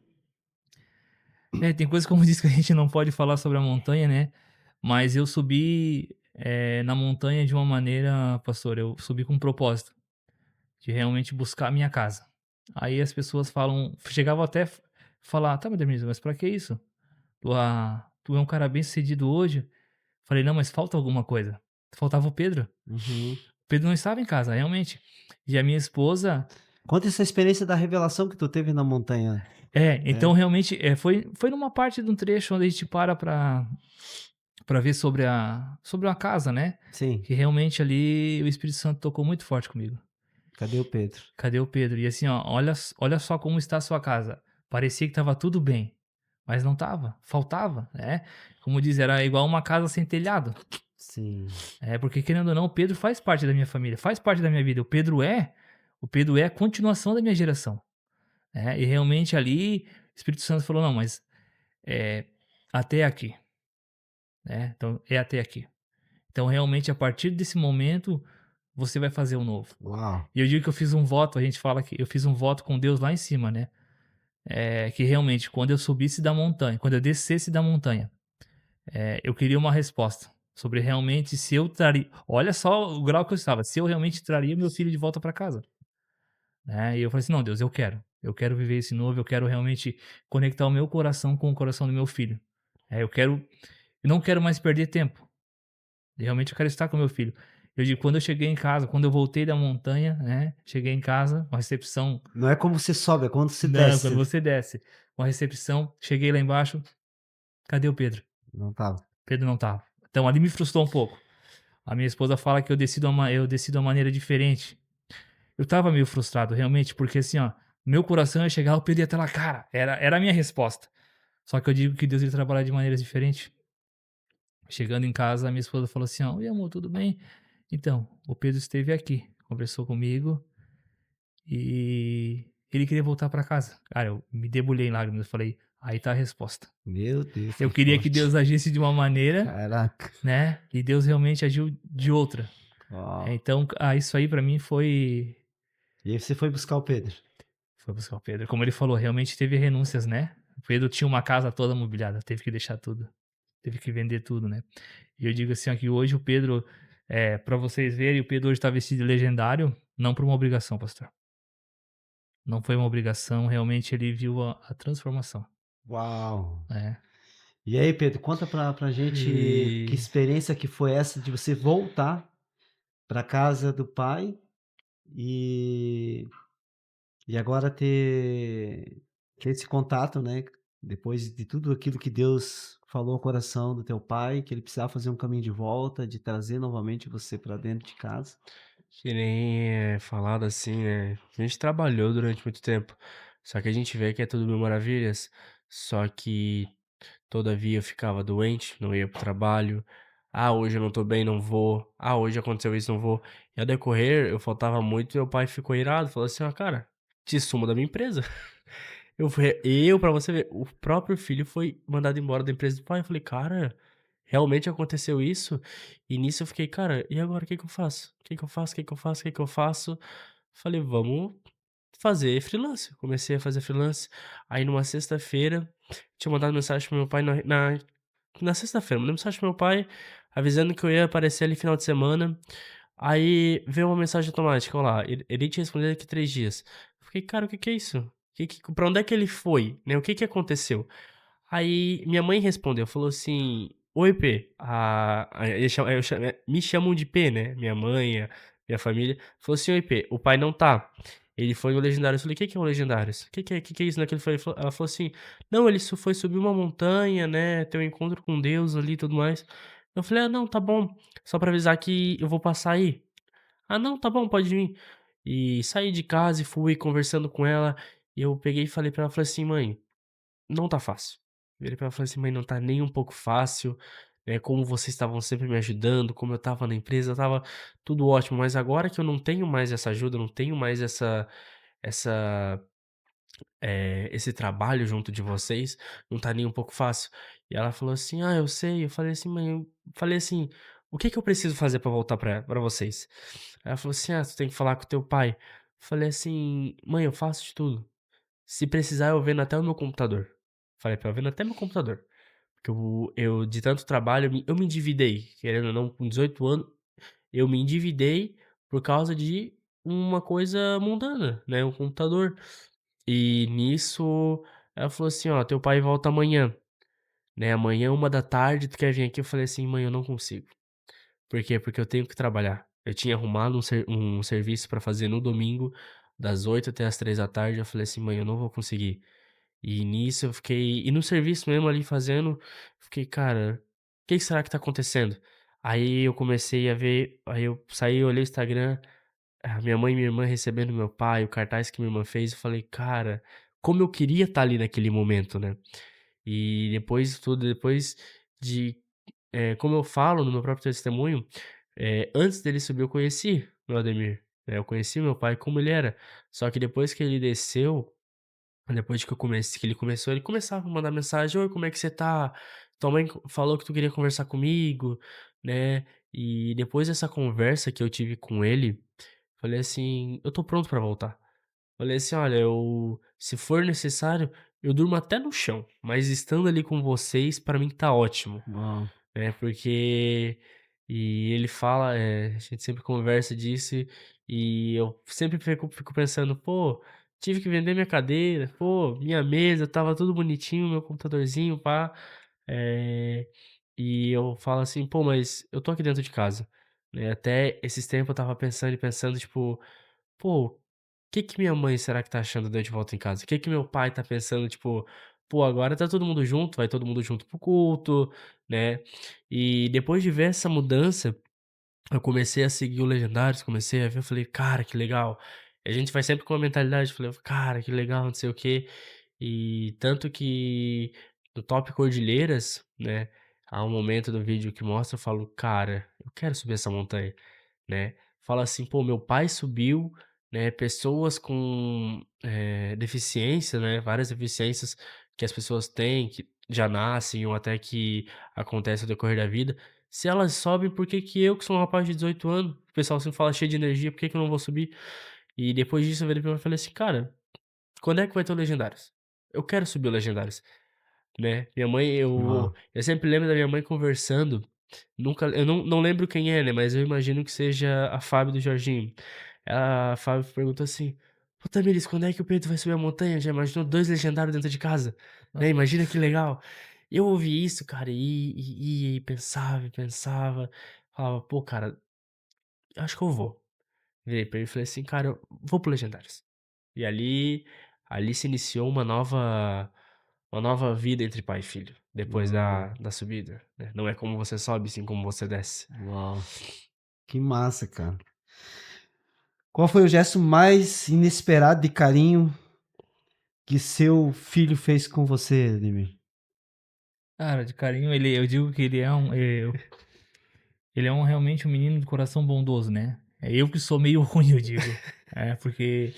tem coisas como diz que a gente não pode falar sobre a montanha, né, mas eu subi, na montanha de uma maneira, pastor, eu subi com um propósito. De realmente buscar a minha casa. Aí as pessoas falam, chegavam até falar: "Tá, mas pra que isso? Tu é um cara bem-sucedido hoje". Falei: "Não, mas falta alguma coisa". Faltava o Pedro. Uhum. O Pedro não estava em casa, realmente. E a minha esposa Conta essa experiência da revelação que tu teve na montanha. É. então realmente, foi numa parte de um trecho onde a gente para pra ver sobre a casa, né, Sim. que realmente ali o Espírito Santo tocou muito forte comigo. Cadê o Pedro? Cadê o Pedro? E assim, ó, olha só como está a sua casa. Parecia que estava tudo bem, mas não estava, faltava, né. Como diz, era igual uma casa sem telhado. Sim. Porque querendo ou não, o Pedro faz parte da minha família, faz parte da minha vida. O Pedro é a continuação da minha geração, né. E realmente ali, o Espírito Santo falou: "Não, mas, é até aqui", né. Então, é até aqui. Então realmente a partir desse momento, você vai fazer o novo. Uau. E eu digo que eu fiz um voto, a gente fala que eu fiz um voto com Deus lá em cima, né. Que realmente quando eu subisse da montanha, quando eu descesse da montanha, eu queria uma resposta sobre realmente se eu traria, olha só o grau que eu estava, se eu realmente traria meu filho de volta para casa, né. E eu falei assim: "Não, Deus, eu quero viver esse novo, eu quero realmente conectar o meu coração com o coração do meu filho. Eu não quero mais perder tempo, realmente eu quero estar com meu filho". Eu digo, quando eu cheguei em casa, quando eu voltei da montanha, né, cheguei em casa, uma recepção. Não é como você sobe, é quando você Não, quando desce. você desce. Uma recepção, cheguei lá embaixo, Cadê o Pedro? Não tava. Pedro não tava. Então ali me frustrou um pouco. A minha esposa fala que eu decido uma maneira diferente. Eu estava meio frustrado, realmente, porque assim, ó, meu coração ia chegar, o Pedro ia estar lá, cara, era a minha resposta. Só que eu digo que Deus ele trabalha de maneiras diferentes. Chegando em casa, a minha esposa falou assim: ó, oi amor, tudo bem? Então, o Pedro esteve aqui, conversou comigo e ele queria voltar para casa. Cara, eu me debulhei em lágrimas, eu falei, aí tá a resposta. Meu Deus, Eu que queria que forte. Deus agisse de uma maneira, Caraca. né? E Deus realmente agiu de outra. Uau. Então, isso aí para mim E aí você foi buscar o Pedro? foi buscar o Pedro. Como ele falou, realmente teve renúncias, né? O Pedro tinha uma casa toda mobiliada, teve que deixar tudo. Teve que vender tudo, né? E eu digo assim, ó, que hoje o Pedro, para vocês verem, o Pedro hoje tá vestido de legendário, não por uma obrigação, pastor. Não foi uma obrigação, realmente ele viu a transformação, Uau. né? E aí, Pedro, conta pra gente que E experiência que foi essa de você voltar pra casa do pai e e agora ter esse contato, né, depois de tudo aquilo que Deus falou ao coração do teu pai, que ele precisava fazer um caminho de volta, de trazer novamente você para dentro de casa. que nem é falado assim, né? A gente trabalhou durante muito tempo. Só que a gente vê que é tudo mil maravilhas. Só que todavia eu ficava doente, não ia pro trabalho. Ah, hoje eu não tô bem, não vou. Ah, hoje aconteceu isso, não vou. E ao decorrer, eu faltava muito e meu pai ficou irado. Falou assim: ó, cara, te suma da minha empresa. Pra você ver, o próprio filho foi mandado embora da empresa do pai. Eu falei, cara, realmente aconteceu isso? E nisso eu fiquei, cara, e agora o que que eu faço? O que que eu faço? O que que eu faço? O que que eu faço? Falei, vamos fazer freelance. Comecei a fazer freelance. Aí numa sexta-feira, tinha mandado mensagem pro meu pai na sexta-feira, mandei mensagem pro meu pai, avisando que eu ia aparecer ali final de semana. Aí veio uma mensagem automática, olha lá, ele te responder daqui 3 dias. Eu fiquei: "Cara, o que que é isso? Pra onde é que ele foi, né, o que que aconteceu?". Aí minha mãe respondeu, falou assim: "Oi P", ele chama me chamam de P, né, minha mãe, minha família, falou assim: "Oi P, o pai não tá, ele foi no Legendários". Eu falei: "Que é o Legendários? Que é isso, né, que ele foi?". Ela falou assim: "Não, ele foi subir uma montanha, né, ter um encontro com Deus ali e tudo mais". Eu falei: "Ah, não, tá bom, só pra avisar que eu vou passar aí". "Ah, não, tá bom, pode vir". E saí de casa e fui conversando com ela, e eu peguei e falei pra ela, falei assim: "Mãe, não tá fácil". Virei pra ela e falei assim: "Mãe, não tá nem um pouco fácil, como vocês estavam sempre me ajudando, como eu estava na empresa, estava tudo ótimo, mas agora que eu não tenho mais essa ajuda, não tenho mais essa esse trabalho junto de vocês, não tá nem um pouco fácil". E ela falou assim: "Ah, eu sei". Eu falei assim: "Mãe", eu falei assim: "O que que eu preciso fazer pra voltar pra vocês?". Ela falou assim: "Ah, tu tem que falar com o teu pai". Eu falei assim: "Mãe, eu faço de tudo. Se precisar eu vendo até o meu computador". Falei pra ela: "Vendo até meu computador". Porque eu de tanto trabalho, eu me endividei, querendo ou não, com 18 anos, eu me endividei por causa de uma coisa mundana, né, um computador. E nisso, ela falou assim: "Ó, teu pai volta amanhã, né, amanhã 13h tu quer vir aqui?". Eu falei assim: "Mãe, eu não consigo". Por quê? Porque eu tenho que trabalhar. Eu tinha arrumado um serviço pra fazer no domingo, das 8 até as 15h. Eu falei assim: "Mãe, eu não vou conseguir". E nisso eu fiquei no serviço mesmo ali fazendo, fiquei: "Cara, o que será que tá acontecendo?". Aí eu comecei a ver, aí eu saí, olhei o Instagram, a minha mãe e minha irmã recebendo meu pai, o cartaz que minha irmã fez, eu falei: "Cara, como eu queria estar ali naquele momento, né". E depois de tudo, depois de como eu falo no meu próprio testemunho, antes dele subir eu conheci o Ademir, né, eu conheci meu pai como ele era, só que depois que ele desceu, depois de que eu comecei que ele começava a mandar mensagem: "Oi, como é que você tá? Tua mãe falou que tu queria conversar comigo", né. E depois dessa conversa que eu tive com ele, falei assim: "Eu tô pronto pra voltar". Falei assim: "Olha, eu se for necessário, eu durmo até no chão, mas estando ali com vocês, pra mim tá ótimo". Uau. Né, porque ele fala, a gente sempre conversa disso e eu sempre fico pensando: "Pô, tive que vender minha cadeira, pô, minha mesa, estava tudo bonitinho, meu computadorzinho, pá". Eh, e eu falo assim: "Pô, mas eu tô aqui dentro de casa", né. Até esses tempos eu estava pensando e pensando, tipo: "Pô, que minha mãe será que tá achando de eu de volta em casa? Que meu pai tá pensando, tipo, pô, agora tá todo mundo junto, vai todo mundo junto para o culto, né. E depois de ver essa mudança, eu comecei a seguir o Legendários, comecei a ver, eu falei: "Cara, que legal". A gente vai sempre com uma mentalidade, eu falei: "Cara, que legal, não sei o quê". E tanto que no Top Cordilheiras, né, há um momento do vídeo que mostra, eu falo: "Cara, eu quero subir essa montanha", né. Fala assim: "Pô, meu pai subiu, né, pessoas com, deficiência, né, várias deficiências que as pessoas têm, que já nascem ou até que acontece ao decorrer da vida, se elas sobem, por que que eu, que sou um rapaz de 18 anos, o pessoal sempre fala cheio de energia, por que que eu não vou subir?" E depois disso eu virei pra ele e falei assim: "Cara, quando é que vai ter o Legendários? Eu quero subir o Legendários", né. Minha mãe, eu Uau, eu sempre lembro da minha mãe conversando, nunca eu não lembro quem é, né, mas eu imagino que seja a Fábio do Jorginho. A Fábio perguntou assim: "Pô, Tamires, quando é que o Pedro vai subir a montanha? Já imaginou 2 legendários dentro de casa? Né, imagina que legal". Eu ouvi isso, cara, e pensava e pensava, falava: "Pô, cara, acho que eu vou". Virei pra ele e falei assim: "Cara, eu vou para o Legendários". E ali se iniciou uma nova vida entre pai e filho, depois uau, da subida, né. Não é como você sobe, sim como você desce. uau. Que massa, cara. Qual foi o gesto mais inesperado de carinho que seu filho fez com você, Ademir? Cara, de carinho, eu digo que ele é realmente um menino de coração bondoso, né. É eu que sou meio ruim, eu digo. Porque,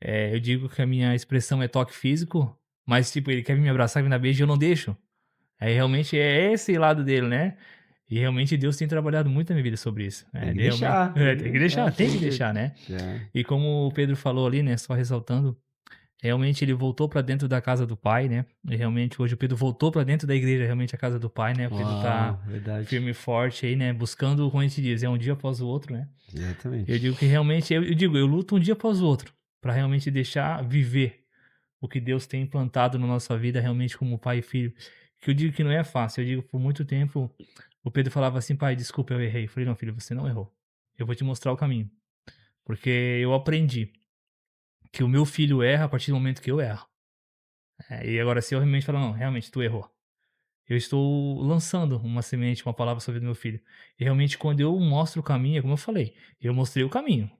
eu digo que a minha expressão é toque físico, mas, tipo, ele quer vir me abraçar, me dar beijo e eu não deixo. Aí realmente é esse lado dele, né. E realmente Deus tem trabalhado muito na minha vida sobre isso. Tem que Ele realmente deixar, tem que tem que deixar, deixar, tem que tem que deixar, né. é, E como o Pedro falou ali, né, só ressaltando, realmente ele voltou pra dentro da casa do pai, né, e realmente hoje o Pedro voltou pra dentro da igreja, realmente a casa do pai, né, o Pedro tá uau, verdade, firme e forte aí, né, buscando, como a gente diz, é um dia após o outro, né. Eu exatamente. digo que realmente eu digo, eu luto um dia após o outro, pra realmente deixar viver o que Deus tem implantado na nossa vida realmente como pai e filho, que eu digo que não é fácil, eu digo por muito tempo, o Pedro falava assim: "Pai, desculpa, eu errei", eu falei: "Não filho, você não errou, eu vou te mostrar o caminho", porque eu aprendi que o meu filho erra a partir do momento que eu erro. E agora se eu realmente falar: "Não, realmente tu errou", eu estou lançando uma semente, uma palavra sobre o meu filho. E realmente quando eu mostro o caminho, é como eu falei, eu mostrei o caminho,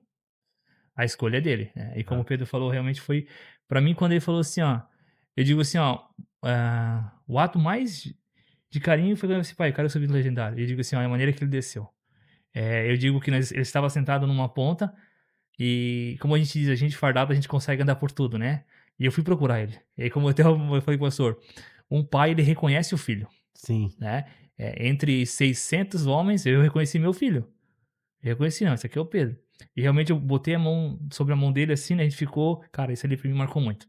a escolha é dele, né. E como o Exato. Pedro falou, realmente foi pra mim quando ele falou assim, ó, eu digo assim, ó, o ato mais de carinho foi quando assim: "Pai, eu quero subir no legendário". Eu digo assim, ó, a maneira que ele desceu. Eu digo que ele estava sentado numa ponta e, como a gente diz, a gente fardado, a gente consegue andar por tudo, né. E eu fui procurar ele. E aí, como até eu falei com o pastor, um pai ele reconhece o filho, Sim. né. Entre 600 homens, eu reconheci meu filho. Eu reconheci: "Não, esse aqui é o Pedro". E realmente eu botei a mão sobre a mão dele, assim, né, a gente ficou cara, isso ali pra mim marcou muito.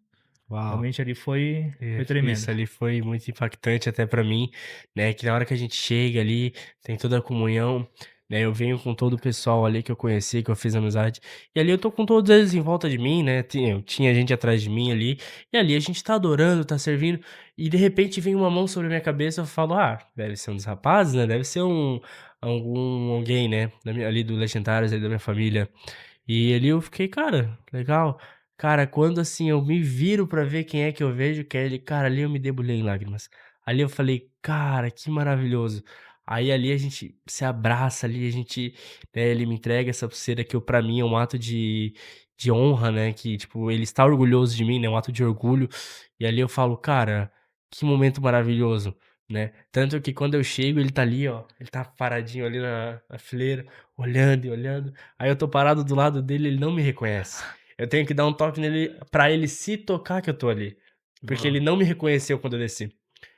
Uau. Realmente ali foi Isso tremendo. ali foi muito impactante até pra mim, né, que na hora que a gente chega ali, tem toda a comunhão, né, eu venho com todo o pessoal ali que eu conheci, que eu fiz amizade, e ali eu tô com todos eles em volta de mim, né, tinha gente atrás de mim ali, e ali a gente tá adorando, tá servindo, e de repente vem uma mão sobre a minha cabeça, eu falo: "Ah, deve ser um dos rapazes, né, deve ser alguém, né, ali do Legendários, ali da minha família". E ali eu fiquei: "Cara, legal". Cara, quando, assim, eu me viro pra ver quem é que eu vejo, que é ele, cara, ali eu me debulhei em lágrimas. Ali eu falei: "Cara, que maravilhoso". Aí ali a gente se abraça ali, a gente, ele me entrega essa pulseira que eu pra mim é um ato de honra, né, que, tipo, ele está orgulhoso de mim, né, um ato de orgulho. E ali eu falo: "Cara, que momento maravilhoso", né. Tanto que quando eu chego ele tá ali, ó, ele tá paradinho ali na fileira, olhando e olhando. Aí eu tô parado do lado dele, ele não me reconhece. Eu tenho que dar um toque nele pra ele se tocar que eu tô ali, porque Uau. ele não me reconheceu quando eu desci.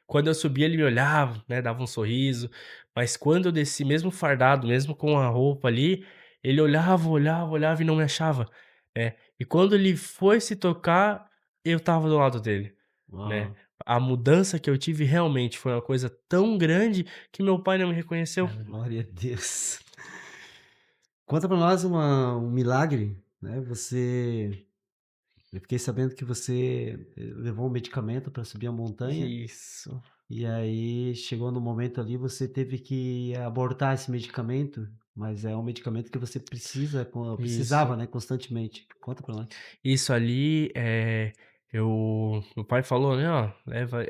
Quando eu subi ele me olhava, né, dava um sorriso, mas quando eu desci, mesmo fardado, mesmo com a roupa ali, ele olhava, olhava, olhava e não me achava, né. E quando ele foi se tocar, eu estava do lado dele, né. Uau. A mudança que eu tive realmente foi uma coisa tão grande que meu pai não me reconheceu. Glória a Deus. Conta pra nós um milagre, né, eu fiquei sabendo que você, levou um medicamento para subir a montanha, Isso. e aí chegou no momento ali, você teve que abortar esse medicamento, mas é um medicamento que você Isso. precisava, né, constantemente. Conta pra nós. Isso ali, meu pai falou, né: "Ó, leva,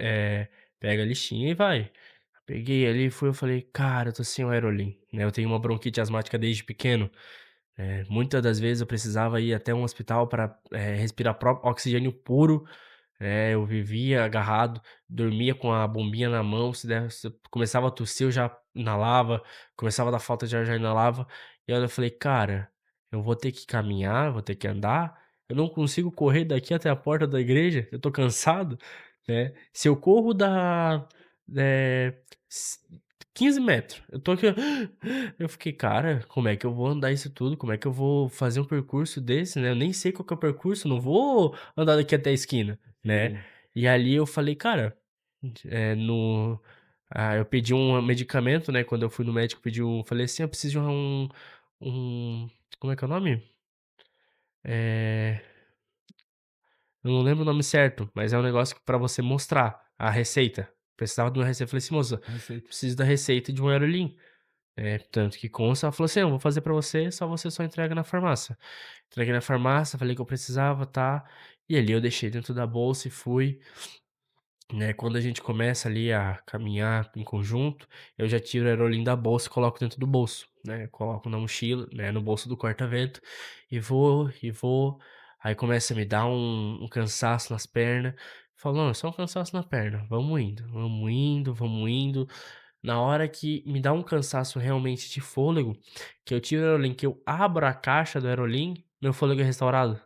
pega a listinha e vai". Peguei ali e fui, eu falei: "Cara, eu tô sem o Aerolim", né, eu tenho uma bronquite asmática desde pequeno, muitas das vezes eu precisava ir até um hospital para, respirar oxigênio puro, eu vivia agarrado, dormia com a bombinha na mão, se eu começava a tossir eu já inalava, começava a dar falta de ar, já inalava. E aí eu falei: "Cara, eu vou ter que caminhar, vou ter que andar, eu não consigo correr daqui até a porta da igreja, eu tô cansado, né. Se eu corro dá, s 15 metros, eu tô aqui, ó". Eu fiquei: "Cara, como é que eu vou andar isso tudo? Como é que eu vou fazer um percurso desse, né, eu nem sei qual que é o percurso, não vou andar daqui até a esquina", né. Sim. E ali eu falei: "Cara", eu pedi um medicamento, né, quando eu fui no médico, falei assim: "Eu preciso de um", como é que é o nome? Eh, eu não lembro o nome certo, mas é um negócio pra você mostrar a receita. Precisava de uma receita, eu falei assim: "Moça, Receita. preciso da receita de um Aerolim". Tanto que consta, ela falou assim: "Eu vou fazer pra você, você só entrega na farmácia". Entreguei na farmácia, falei que eu precisava, tá, e ali eu deixei dentro da bolsa e fui. Né, quando a gente começa ali a caminhar em conjunto, eu já tiro o aerolim da bolsa e coloco dentro do bolso, né, coloco na mochila, né, no bolso do corta-vento, e vou, aí começa a me dar um cansaço nas pernas, falo: "Não, é só um cansaço na perna, vamos indo, vamos indo, vamos indo". Na hora que me dá um cansaço realmente de fôlego, que eu tiro o aerolim, que eu abro a caixa do aerolim, meu fôlego é restaurado.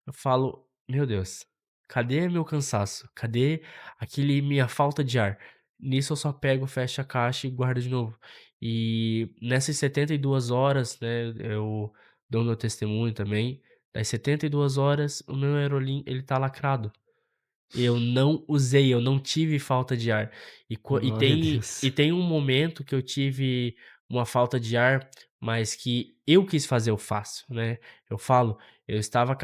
Eu falo: "Meu Deus, cadê meu cansaço? Cadê aquele minha falta de ar?". Nisso eu só pego, fecho a caixa e guardo de novo. E nessas 72 horas, né, eu dou meu testemunho também, das 72 horas o meu Aerolim ele tá lacrado. Eu não usei, eu não tive falta de ar. Glória a Deus. E tem um momento que eu tive uma falta de ar, mas que eu quis fazer o fácil, né. Eu falo, eu estava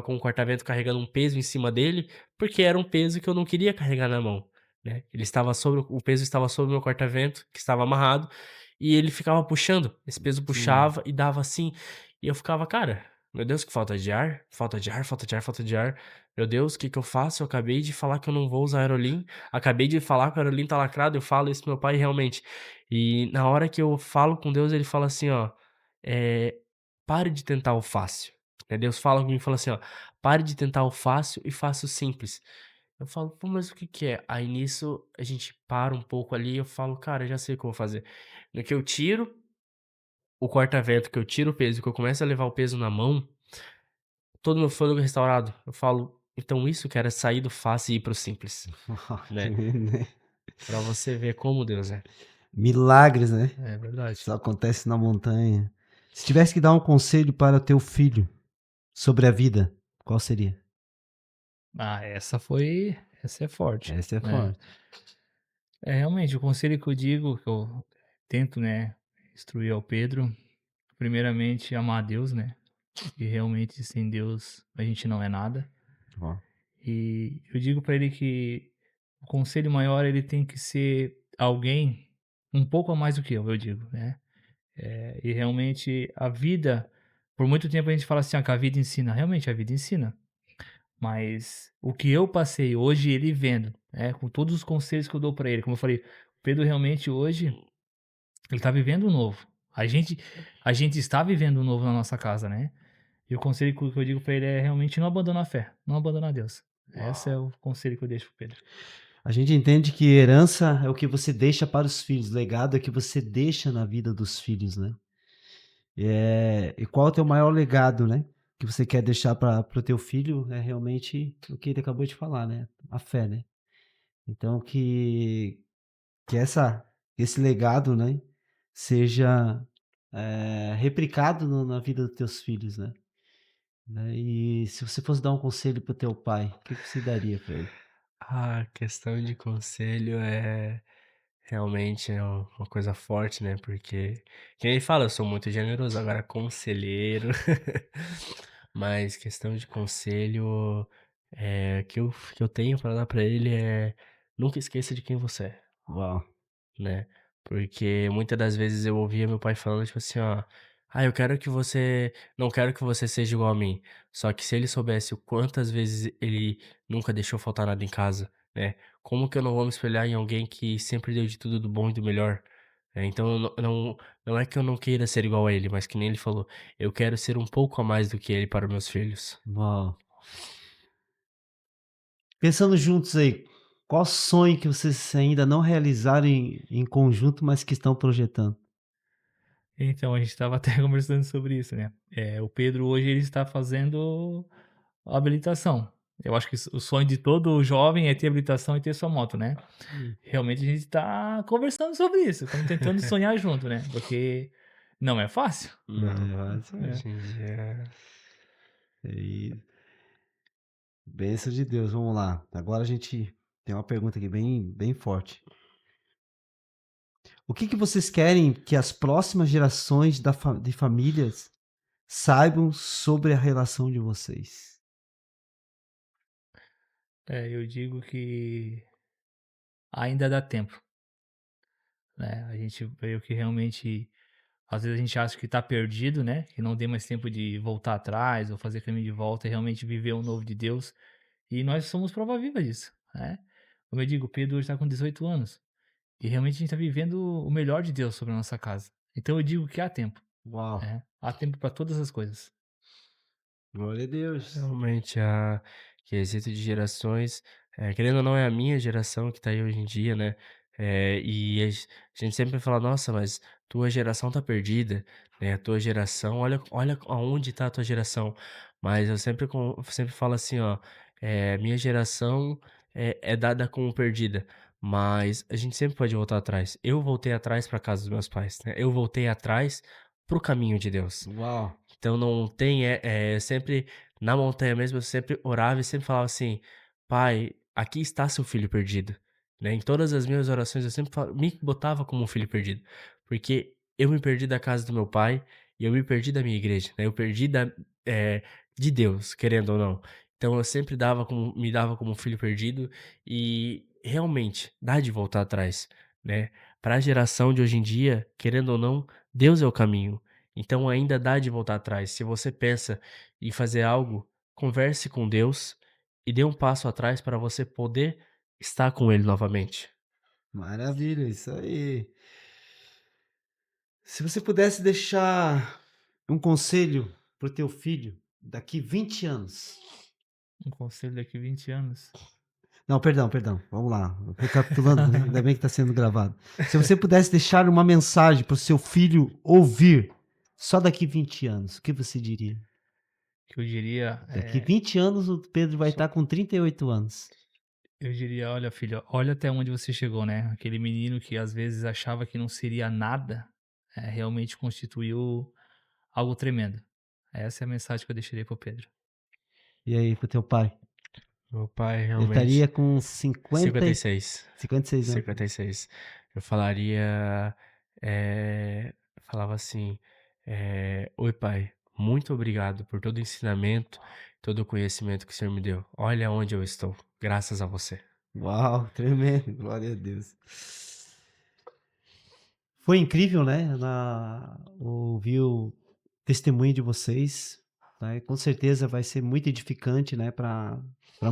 com o corta-vento carregando um peso em cima dele, porque era um peso que eu não queria carregar na mão, né. O peso estava sobre o meu corta-vento, que estava amarrado, e ele ficava puxando. Esse peso Sim. puxava e dava assim, e eu ficava: "Cara, meu Deus, que falta de ar, falta de ar, falta de ar, falta de ar". Meu Deus, o que que eu faço? Eu acabei de falar que eu não vou usar Aerolim, acabei de falar que o Aerolim tá lacrado, eu falo isso pro meu pai realmente. E na hora que eu falo com Deus, ele fala assim, ó, eh, "Pare de tentar o fácil", né, Deus fala comigo e fala assim, ó, "Pare de tentar o fácil e faça o simples". Eu falo: "Pô, mas o que que é?". Aí nisso a gente para um pouco ali, eu falo: "Cara, já sei o que eu vou fazer". No que eu tiro o corta-vento, que eu tiro o peso, que eu começo a levar o peso na mão, todo o meu fôlego restaurado. Eu falo: "Então isso que era sair do fácil e ir para o simples", né. Né? Pra você ver como Deus é. Milagres, né? É verdade. Só acontece na montanha. Se tivesse que dar um conselho para teu filho sobre a vida, qual seria? Ah, essa é forte, Essa é né. forte. É, realmente, o conselho que eu digo, que eu tento, né, instruir ao Pedro, primeiramente amar a Deus, né, e realmente sem Deus a gente não é nada. Ó, E eu digo pra ele que o conselho maior ele tem que ser alguém um pouco a mais do que eu digo, né. E realmente a vida, por muito tempo a gente fala assim: "Ah, que a vida ensina", realmente a vida ensina, mas o que eu passei hoje ele vendo, né, com todos os conselhos que eu dou pra ele, como eu falei, o Pedro realmente hoje, ele tá vivendo um novo. A gente está vivendo um novo na nossa casa, né. E o conselho que eu digo pra ele é realmente não abandonar a fé, não abandonar Deus. Esse é uau. o conselho que eu deixo para o Pedro. A gente entende que herança é o que você deixa para os filhos, legado é o que você deixa na vida dos filhos, né? E qual é o teu maior legado, né? Que você quer deixar para o teu filho é realmente o que ele acabou de falar, né? A fé, né? Então que esse legado, né, seja replicado na vida dos teus filhos, né? E se você fosse dar um conselho para o teu pai, o que que você daria para ele? Ah, questão de conselho é realmente é uma coisa forte, né, porque, que nem ele fala, eu sou muito generoso, agora conselheiro, mas questão de conselho, que eu tenho pra dar pra ele é: nunca esqueça de quem você é, Uau, né. Porque muitas das vezes eu ouvia meu pai falando, tipo assim, ó. "Ah, eu quero que você não quero que você seja igual a mim". Só que se ele soubesse o quantas vezes ele nunca deixou faltar nada em casa, né, como que eu não vou me espelhar em alguém que sempre deu de tudo do bom e do melhor? Então eu não é que eu não queira ser igual a ele, mas que nem ele falou, eu quero ser um pouco a mais do que ele para meus filhos. Uau. Pensando juntos aí, qual sonho que vocês ainda não realizaram em conjunto, mas que estão projetando? Então, a gente estava até conversando sobre isso, né. O Pedro hoje ele está fazendo a habilitação. Eu acho que o sonho de todo jovem é ter habilitação e ter sua moto, né. Hum. Realmente a gente está conversando sobre isso, estamos tentando sonhar junto, né, porque não é fácil. Não, Não, mas É. hoje em dia e bênção de Deus, vamos lá. Agora a gente tem uma pergunta aqui bem forte. O que que vocês querem que as próximas gerações de famílias saibam sobre a relação de vocês? Eu digo que ainda dá tempo, né, a gente veio que realmente às vezes a gente acha que está perdido, né, que não tem mais tempo de voltar atrás ou fazer caminho de volta e realmente viver o novo de Deus, e nós somos prova viva disso, né. Como eu digo, o Pedro hoje está com 18 anos, e realmente a gente está vivendo o melhor de Deus sobre a nossa casa. Então eu digo que há tempo, Uau, né, há tempo para todas as coisas. glória a Deus. realmente a quesito de gerações, querendo ou não é a minha geração que tá aí hoje em dia, né, e a gente sempre fala: "Nossa, mas tua geração tá perdida, né, a tua geração olha aonde tá a tua geração". Mas eu sempre falo assim, ó, minha geração é dada como perdida, mas a gente sempre pode voltar atrás. Eu voltei atrás pra casa dos meus pais, né, eu voltei atrás para o caminho de Deus. Uau, Então não tem, sempre na montanha mesmo, eu sempre orava e sempre falava assim: "Pai, aqui está seu filho perdido", né. Em todas as minhas orações eu sempre me botava como um filho perdido, porque eu me perdi da casa do meu pai e eu me perdi da minha igreja, né, eu perdi eh, de Deus, querendo ou não. Então eu sempre me dava como um filho perdido e realmente dá de voltar atrás, né. Para a geração de hoje em dia, querendo ou não, Deus é o caminho. Então ainda dá de voltar atrás. Se você pensa em fazer algo, converse com Deus e dê um passo atrás para você poder estar com Ele novamente. maravilha, isso aí. Se você pudesse deixar um conselho pro teu filho daqui 20 anos. Um conselho daqui 20 anos. Não, perdão, vamos lá. Recapitulando, ainda bem que está sendo gravado. Se você pudesse deixar uma mensagem para o seu filho ouvir só daqui 20 anos, o que você diria? Que eu diria, Daqui 20 anos o Pedro vai Só estar com 38 anos. eu diria: "Olha filho, olha até onde você chegou, né, aquele menino que às vezes achava que não seria nada, realmente constituiu algo tremendo". Essa é a mensagem que eu deixaria para o Pedro. E aí, pro teu pai? meu pai Ele realmente estaria com 56, 56 anos. 56. Eu falaria, falava assim, "Oi pai, muito obrigado por todo o ensinamento, todo o conhecimento que o senhor me deu. Olha onde eu estou, graças a você". Uau, tremendo, glória a Deus. Foi incrível, né, ouvir o testemunho de vocês, tá, e com certeza vai ser muito edificante, né, para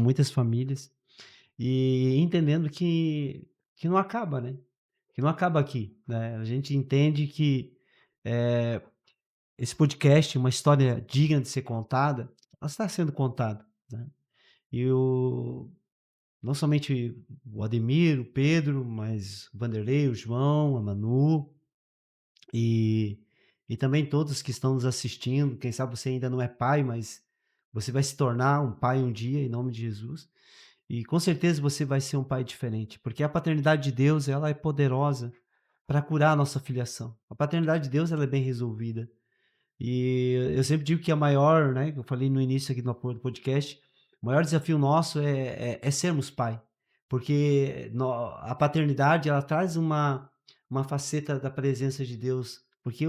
muitas famílias, e entendendo que não acaba, né, que não acaba aqui, né. A gente entende que, eh, esse podcast, uma história digna de ser contada, ela está sendo contada, né. E não somente o Ademir, o Pedro, mas o Vanderlei, o João, a Manu, e também todos que estão nos assistindo, quem sabe você ainda não é pai, mas você vai se tornar um pai um dia, em nome de Jesus. E com certeza você vai ser um pai diferente, porque a paternidade de Deus, ela é poderosa para curar a nossa filiação. A paternidade de Deus, ela é bem resolvida. E eu sempre digo que a maior, né, que eu falei no início aqui do podcast, o maior desafio nosso é sermos pai, porque a paternidade ela traz uma faceta da presença de Deus, porque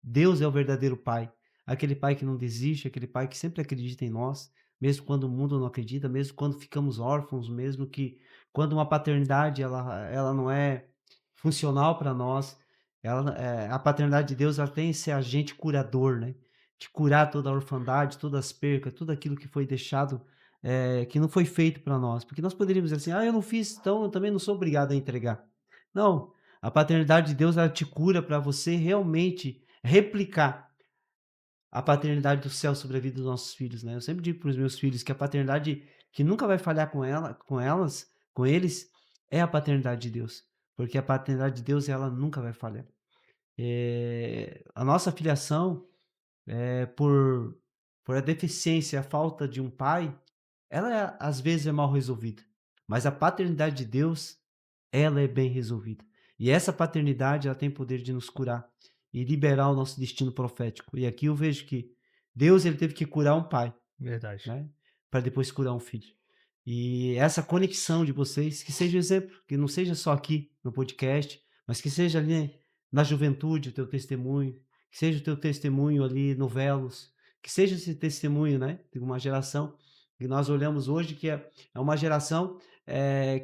Deus é o verdadeiro pai, aquele pai que não desiste, aquele pai que sempre acredita em nós, mesmo quando o mundo não acredita, mesmo quando ficamos órfãos, mesmo que quando uma paternidade ela não é funcional para nós, A paternidade de Deus, ela tem esse agente curador, né? De curar toda a orfandade, todas as percas, tudo aquilo que foi deixado, que não foi feito para nós. Porque nós poderíamos dizer assim: "Ah, eu não fiz, então eu também não sou obrigado a entregar". Não, a paternidade de Deus, ela te cura para você realmente replicar a paternidade do céu sobre a vida dos nossos filhos, né. Eu sempre digo para os meus filhos que a paternidade que nunca vai falhar com eles, é a paternidade de Deus, porque a paternidade de Deus, ela nunca vai falhar. A nossa filiação, por a deficiência, a falta de um pai, ela às vezes é mal resolvida, mas a paternidade de Deus, ela é bem resolvida. E essa paternidade, ela tem poder de nos curar e liberar o nosso destino profético. E aqui eu vejo que Deus, ele teve que curar um pai, Verdade. né, para depois curar um filho. E essa conexão de vocês, que seja um exemplo, que não seja só aqui no podcast, mas que seja ali na juventude o teu testemunho, que seja o teu testemunho ali no Velos, que seja esse testemunho, né, de uma geração que nós olhamos hoje que é uma geração,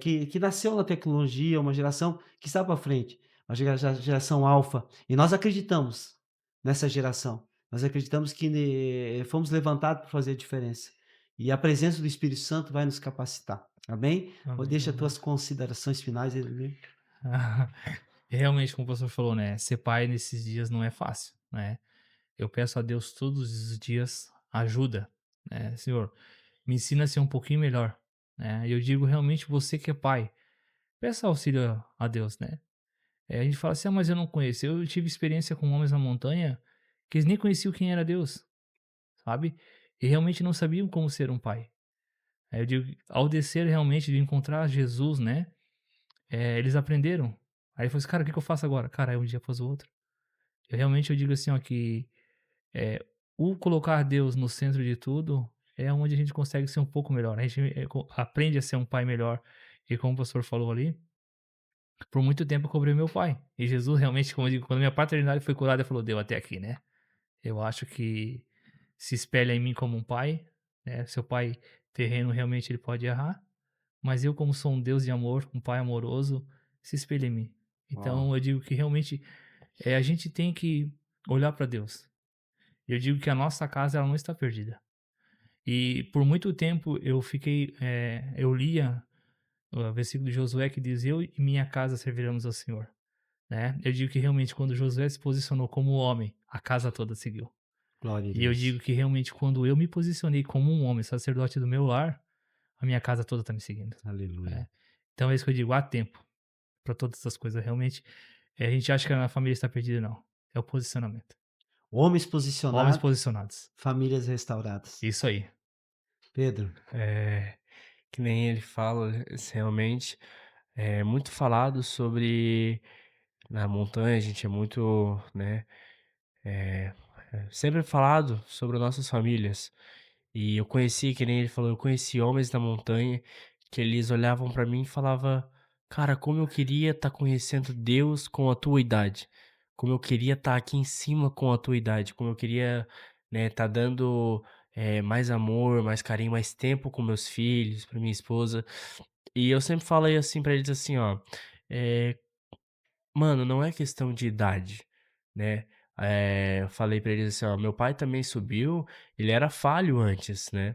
que nasceu na tecnologia, uma geração que está para frente, uma geração alfa, e nós acreditamos nessa geração. Nós acreditamos que fomos levantados para fazer a diferença. E a presença do Espírito Santo vai nos capacitar. Amém? Ou Amém, deixa as amém. tuas considerações finais, Ele. Realmente, como o pastor falou, né? Ser pai nesses dias não é fácil, né? Eu peço a Deus todos os dias ajuda, né? Senhor, me ensina a ser um pouquinho melhor, né? E eu digo realmente você que é pai, peça auxílio a Deus, né? A gente fala assim, ah, mas eu não conheço. Eu tive experiência com homens na montanha que eles nem conheciam quem era Deus, sabe? E realmente não sabiam como ser um pai. Aí eu digo, ao descer realmente de encontrar Jesus, né? Eles aprenderam. Aí eu falei assim, cara, o que que eu faço agora? Cara, aí um dia após o outro. Eu digo assim, ó, que o colocar Deus no centro de tudo é onde a gente consegue ser um pouco melhor. A gente aprende a ser um pai melhor. E como o pastor falou ali, por muito tempo eu cobrei meu pai. E Jesus realmente, como eu digo, quando minha paternidade foi curada, ele falou, deu até aqui, né? Eu acho que se espelha em mim como um pai, né? Seu pai terreno realmente ele pode errar, mas eu como sou um Deus de amor, um pai amoroso, se espelha em mim. Ó, Então eu digo que realmente a gente tem que olhar para Deus. Eu digo que a nossa casa ela não está perdida. E por muito tempo eu lia o versículo de Josué que diz: Eu e minha casa serviremos ao Senhor. Né? Eu digo que realmente quando Josué se posicionou como homem, a casa toda seguiu. glória a E eu Deus. digo que realmente quando eu me posicionei como um homem, sacerdote do meu lar, a minha casa toda está me seguindo. Aleluia. Né? Então é isso que eu digo, há tempo para todas essas coisas. Realmente, a gente acha que a família está perdida, não. É o posicionamento. Homens Homens posicionados, posicionados. famílias restauradas. Isso aí. Pedro, É, que nem ele fala, realmente, é muito falado sobre na montanha, a gente é muito, né, é, sempre falado sobre nossas famílias. E eu conheci, que nem ele falou, eu conheci homens na montanha que eles olhavam pra mim e falava, cara, como eu queria estar conhecendo Deus com a tua idade. Como eu queria estar aqui em cima com a tua idade. Como eu queria, né, estar dando mais amor, mais carinho, mais tempo com meus filhos, pra minha esposa. E eu sempre falei assim pra eles assim, ó, eh, mano, não é questão de idade, né. Eu falei pra eles assim: "Ó, meu pai também subiu, ele era falho antes, né,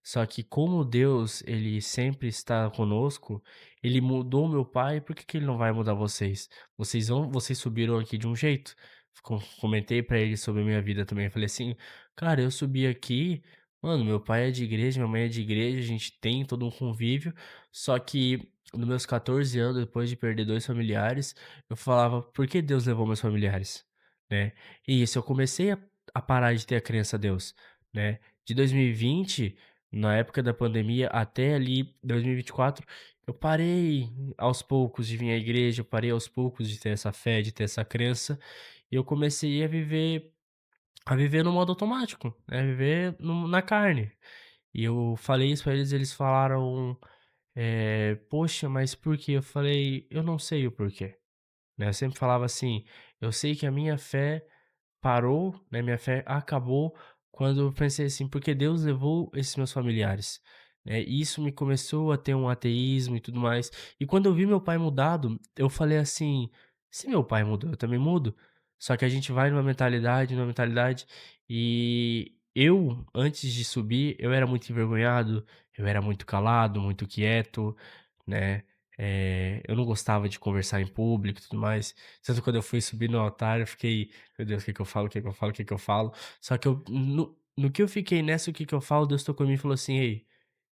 só que como Deus, ele sempre está conosco, ele mudou meu pai, por que que ele não vai mudar vocês? Vocês subiram aqui de um jeito". Comentei pra eles sobre a minha vida também, falei assim: "Cara, eu subi aqui, mano, meu pai é de igreja, minha mãe é de igreja, a gente tem todo um convívio, só que nos meus 14 anos, depois de perder 2 familiares, eu falava: "Por que Deus levou meus familiares?", né. E isso, eu comecei a parar de ter a crença a Deus, né. De 2020, na época da pandemia, até ali 2024, eu parei aos poucos de vir à igreja, eu parei aos poucos de ter essa fé, de ter essa crença, e eu comecei a viver no modo automático, né, viver na carne. E eu falei isso pra eles, eles falaram, "Poxa, mas por quê?", eu falei: "Eu não sei o porquê", né, eu sempre falava assim: "Eu sei que a minha fé parou, né, minha fé acabou quando eu pensei assim: "Porque Deus levou esses meus familiares?", né, e isso me começou a ter um ateísmo e tudo mais. E quando eu vi meu pai mudado, eu falei assim: Se meu pai mudou, eu também mudo. Só que a gente vai numa mentalidade, e eu, antes de subir, eu era muito envergonhado, eu era muito calado, muito quieto, né? Eu não gostava de conversar em público e tudo mais. Tanto quando eu fui subir no altar, eu fiquei, meu Deus, o que que eu falo, o que que eu falo, o que que eu falo? Só que no que eu fiquei nessa, o que que eu falo, Deus tocou em mim e falou assim: ei,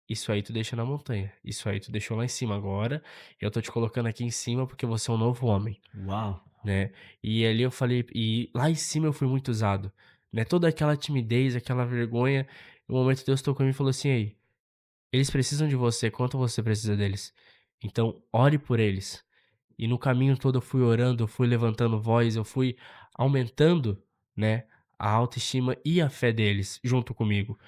isso aí tu deixa na montanha, isso aí tu deixou lá em cima. Agora eu tô te colocando aqui em cima porque você é um novo homem, Uau. né? E ali eu falei, e lá em cima eu fui muito usado, né? Toda aquela timidez, aquela vergonha, no momento Deus tocou em mim e falou assim: ei, eles precisam de você quanto você precisa deles. Então, ore por eles. E no caminho todo eu fui orando, eu fui levantando voz, eu fui aumentando, né, a autoestima e a fé deles junto comigo.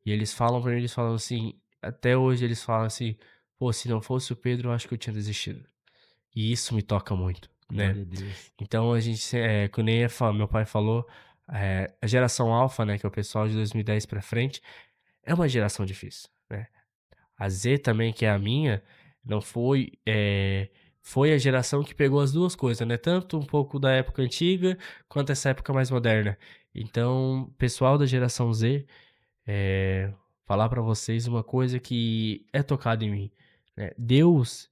E eles falam pra mim, eles falam assim, até hoje eles falam assim: pô, se não fosse o Pedro, eu acho que eu tinha desistido. E isso me toca muito, né? Glória a Deus. Então a gente, que nem meu pai falou, a geração alfa, né, que é o pessoal de 2010 pra frente, é uma geração difícil, né? A Z também, que é a minha, não foi, foi a geração que pegou as duas coisas, né? Tanto um pouco da época antiga, quanto essa época mais moderna. Então, pessoal da geração Z, eh, falar pra vocês uma coisa que é tocada em mim, né? Deus,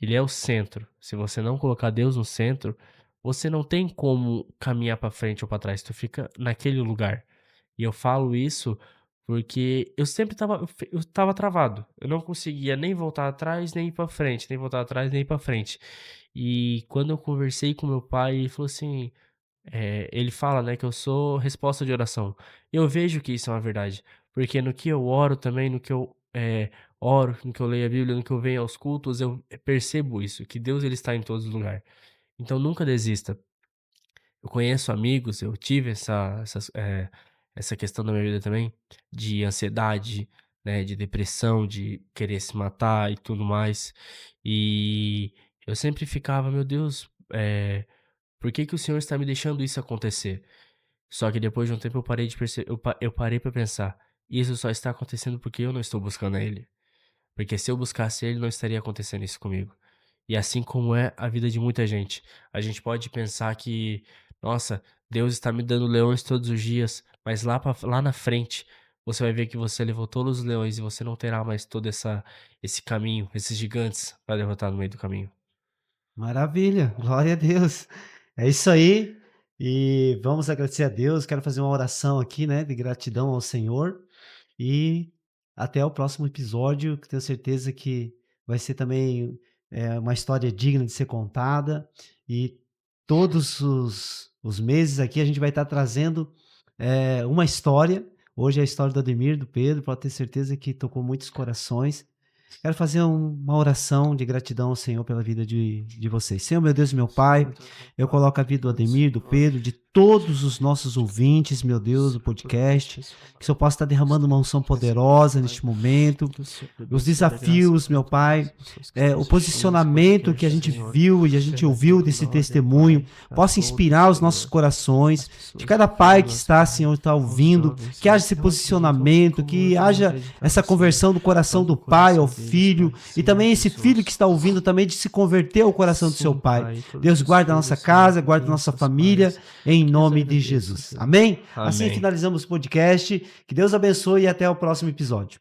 ele é o centro. Se você não colocar Deus no centro, você não tem como caminhar pra frente ou pra trás, tu fica naquele lugar. E eu falo isso porque eu sempre eu estava travado. Eu não conseguia nem voltar atrás, nem ir pra frente, nem voltar atrás, nem ir pra frente. E quando eu conversei com meu pai, ele falou assim, ele fala, né, que eu sou resposta de oração. Eu vejo que isso é uma verdade, porque no que eu oro também, no que eu oro, no que eu leio a Bíblia, no que eu venho aos cultos, eu percebo isso, que Deus ele está em todos os lugares. Então nunca desista. Eu conheço amigos, eu tive essa questão na minha vida também, de ansiedade, né, de depressão, de querer se matar e tudo mais. E eu sempre ficava, meu Deus, por que que o Senhor está me deixando isso acontecer? Só que depois de um tempo eu parei de perceber, eu parei para pensar, isso só está acontecendo porque eu não estou buscando a Ele. Porque se eu buscasse Ele, não estaria acontecendo isso comigo. E assim como é a vida de muita gente. A gente pode pensar que, nossa, Deus está me dando leões todos os dias, mas lá na frente você vai ver que você levou todos os leões e você não terá mais todo esse caminho, esses gigantes para derrotar no meio do caminho. Maravilha, glória a Deus. É isso aí. E vamos agradecer a Deus. Quero fazer uma oração aqui, né, de gratidão ao Senhor. E até o próximo episódio, que tenho certeza que vai ser também uma história digna de ser contada. E todos os meses aqui a gente vai estar trazendo uma história. Hoje é a história do Ademir, do Pedro, pode ter certeza que tocou muitos corações. Quero fazer uma oração de gratidão ao Senhor pela vida de vocês. Senhor, meu Deus e meu Pai, eu coloco a vida do Ademir, do Pedro, de todos os nossos ouvintes, meu Deus, do podcast, que o Senhor possa estar derramando uma unção poderosa neste momento, os desafios, meu Pai, o posicionamento que a gente viu e a gente ouviu desse testemunho, possa inspirar os nossos corações, de cada pai que está, Senhor, está ouvindo, que haja esse posicionamento, que haja essa conversão do coração do pai ao filho, e também esse filho que está ouvindo também de se converter ao coração do seu pai. Deus guarda a nossa casa, guarda a nossa família, em nome de Jesus. Amém? Assim Amém. finalizamos o podcast. Que Deus abençoe e até o próximo episódio.